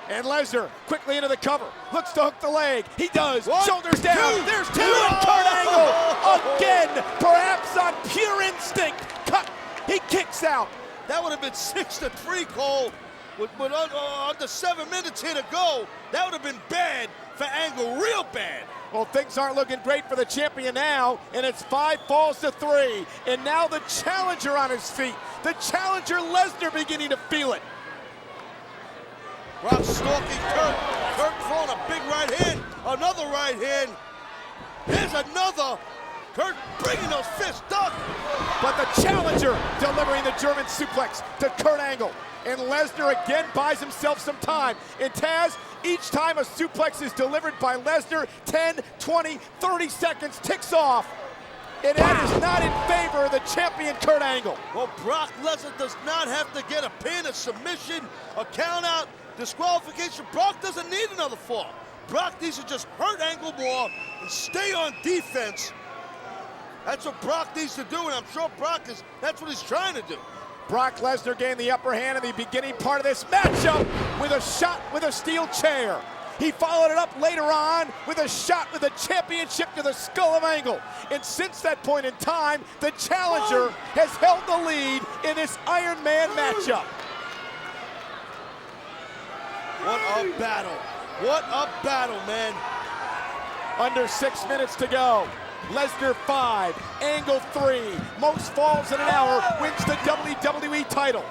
And Lesnar quickly into the cover. Looks to hook the leg. He does. One, Shoulders down. two. There's two. And Kurt Angle again, perhaps on pure instinct. Cut. He kicks out. That would have been 6-3, Cole. With under 7 minutes here to go, that would have been bad for Angle, real bad. Well, things aren't looking great for the champion now, and it's 5-falls-to-3. And now the challenger on his feet. The challenger Lesnar beginning to feel it. Brock stalking Kurt. Kurt throwing a big right hand, another right hand. Here's another. Kurt bringing those fists up. But the challenger delivering the German suplex to Kurt Angle. And Lesnar again buys himself some time. And Taz, each time a suplex is delivered by Lesnar, 10, 20, 30 seconds ticks off. And that is not in favor of the champion Kurt Angle. Well, Brock Lesnar does not have to get a pin, a submission, a count out, disqualification. Brock doesn't need another fall. Brock needs to just hurt Angle more and stay on defense. That's what Brock needs to do, and I'm sure that's what he's trying to do. Brock Lesnar gained the upper hand in the beginning part of this matchup with a shot with a steel chair. He followed it up later on with a shot with a championship to the skull of Angle. And since that point in time, the challenger has held the lead in this Iron Man matchup. What a battle. What a battle, man. Under 6 minutes to go. Lesnar 5, Angle 3. Most falls in an hour, wins the WWE title.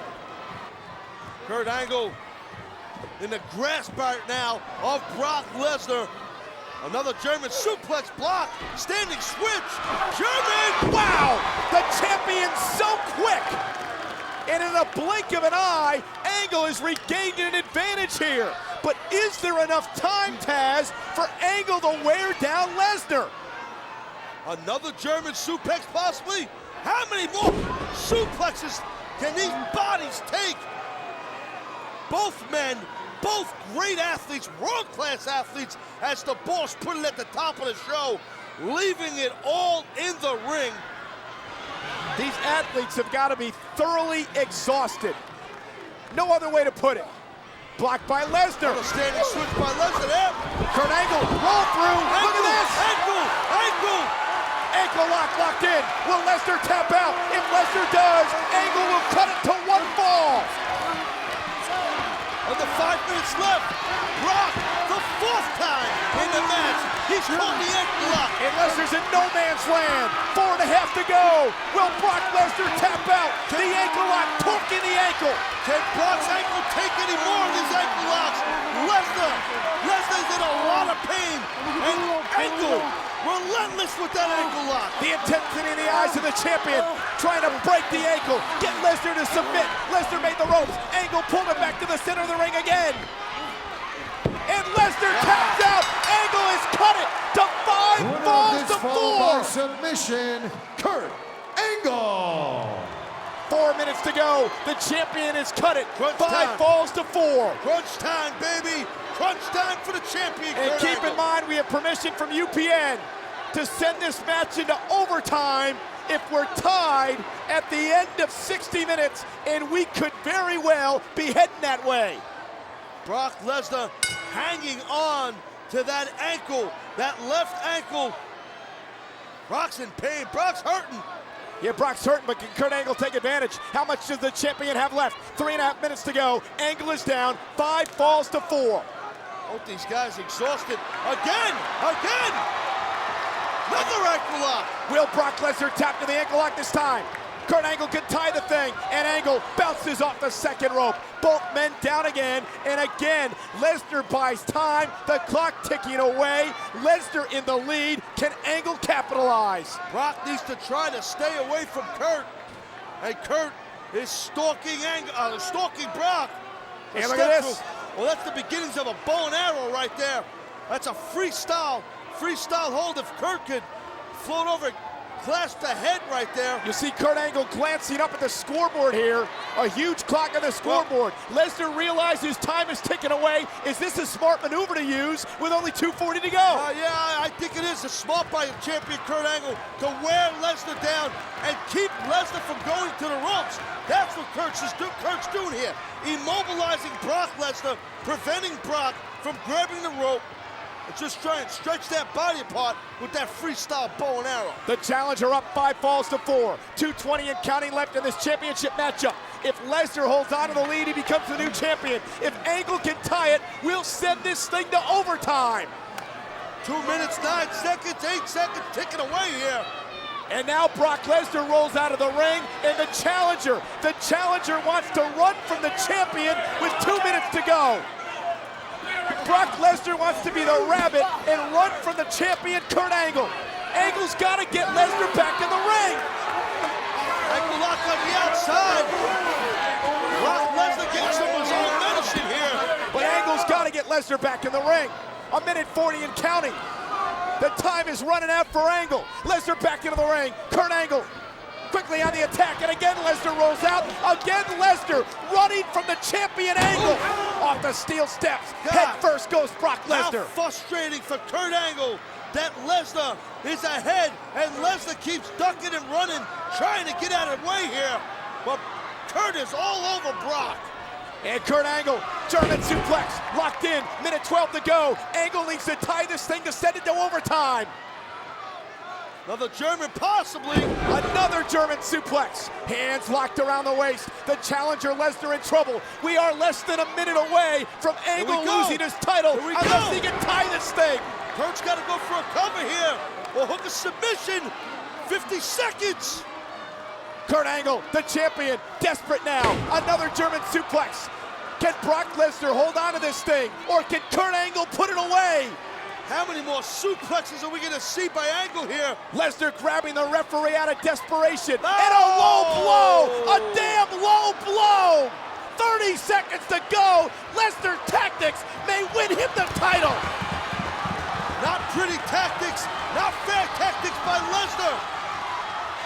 Kurt Angle in the grasp right now of Brock Lesnar. Another German suplex block, standing switch, German! Wow, the champion's so quick. And in a blink of an eye, Angle has regained an advantage here. But is there enough time, Taz, for Angle to wear down Lesnar? Another German suplex possibly? How many more suplexes can these bodies take? Both men, both great athletes, world-class athletes, as the boss put it at the top of the show, leaving it all in the ring. These athletes have got to be thoroughly exhausted. No other way to put it. Blocked by Lesnar. A standing switch by Lesnar there. Kurt Angle, roll through. Look at this. Angle. Ankle lock locked in. Will Lesnar tap out? If Lesnar does, Angle will cut it to 1 fall. Under 5 minutes left. Brock, the 4th time in the match. He's caught the ankle lock. And Lesnar's in no man's land. 4.5 to go. Will Brock Lesnar tap out? The ankle lock, torquing the ankle. Can Brock's ankle take any more of these ankle locks? Lesnar's in a lot of pain. And Angle relentless with that ankle lock. The intensity in the eyes of the champion, trying to break the ankle, get Lesnar to submit. Lesnar made the ropes. Angle pulled him back to the center of the ring again. And Lesnar taps out. Angle has cut it to 5 falls to 4. By submission, Kurt Angle. 4 minutes to go. The champion has cut it. Crunch 5 time. falls to 4. Crunch time, baby. Crunch time for the champion. And Kurt keep Angle. in mind, we have permission from UPN to send this match into overtime if we're tied at the end of 60 minutes, and we could very well be heading that way. Brock Lesnar hanging on to that ankle, that left ankle. Brock's in pain. Brock's hurting. Yeah, Brock's hurting, but can Kurt Angle take advantage? How much does the champion have left? 3.5 minutes to go. Angle is down. 5 falls to 4. Both these guys exhausted. Again! Another ankle lock. Will Brock Lesnar tap to the ankle lock this time? Kurt Angle can tie the thing, and Angle bounces off the second rope. Both men down again, and again, Lesnar buys time. The clock ticking away. Lesnar in the lead. Can Angle capitalize? Brock needs to try to stay away from Kurt. And Kurt is stalking Brock. And look at this. Well, that's the beginnings of a bow and arrow right there. That's a freestyle hold. If Kurt could float over, clasp the head right there. You see Kurt Angle glancing up at the scoreboard here. A huge clock on the scoreboard. Lesnar realizes time is ticking away. Is this a smart maneuver to use with only 2:40 to go? Yeah, I think it is a smart by champion Kurt Angle to wear Lesnar down and keep Lesnar from going to the ropes. That's what Kurt's doing here. Immobilizing Brock Lesnar, preventing Brock from grabbing the rope. And just try and stretch that body apart with that freestyle bow and arrow. The challenger up 5 falls to 4. 2:20 and counting left in this championship matchup. If Lesnar holds on to the lead, he becomes the new champion. If Angle can tie it, we'll send this thing to overtime. 2 minutes, 9 seconds, 8 seconds, ticking away here. And now Brock Lesnar rolls out of the ring, and the challenger wants to run from the champion with 2 minutes to go. Brock Lesnar wants to be the rabbit and run from the champion, Kurt Angle. Angle's got to get Lesnar back in the ring. Ankle lock on the outside. Brock Lesnar gets some of his own medicine here. But Angle's got to get Lesnar back in the ring. 1:40 and counting. The time is running out for Angle. Lesnar back into the ring. Kurt Angle quickly on the attack, and again Lesnar rolls out. Again Lesnar running from the champion Angle. Off the steel steps. Head first goes Brock Lesnar. How frustrating for Kurt Angle that Lesnar is ahead, and Lesnar keeps ducking and running, trying to get out of the way here. But Kurt is all over Brock. And Kurt Angle, German suplex, locked in, 1:12 to go. Angle needs to tie this thing to send it to overtime. Another German, possibly. Another German suplex. Hands locked around the waist. The challenger Lesnar in trouble. We are less than a minute away from Angle losing his title unless he can tie this thing. Kurt's got to go for a cover here. Or hook a submission. 50 seconds. Kurt Angle, the champion, desperate now. Another German suplex. Can Brock Lesnar hold on to this thing? Or can Kurt Angle put it away? How many more suplexes are we going to see by Angle here? Lesnar grabbing the referee out of desperation. And a low blow! A damn low blow! 30 seconds to go. Lesnar tactics may win him the title. Not pretty tactics, not fair tactics by Lesnar.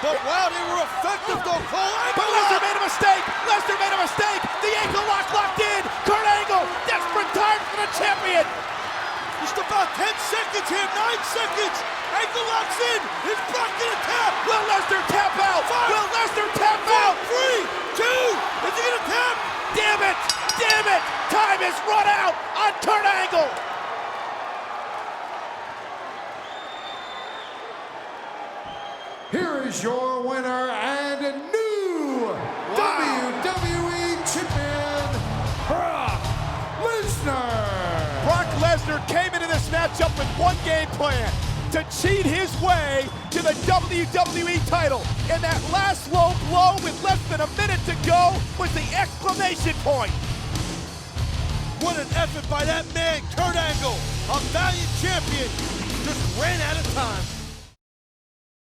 But wow, they were effective though, Cole. But Lesnar made a mistake. Lesnar made a mistake. The ankle locked in. Kurt Angle, desperate time for the champion. Just about 10 seconds here, 9 seconds. Ankle locks in. Is Brock gonna tap? Will Lesnar tap out? 5, Will Lesnar tap 4, out? 3, 2. Is he gonna tap? Damn it! Damn it! Time is run out on Kurt Angle. Here is your winner and new WWE Champion, Brock Lesnar. Brock Lesnar came into this matchup with one game plan: to cheat his way to the WWE title. And that last low blow with less than a minute to go was the exclamation point. What an effort by that man, Kurt Angle, a valiant champion, just ran out of time.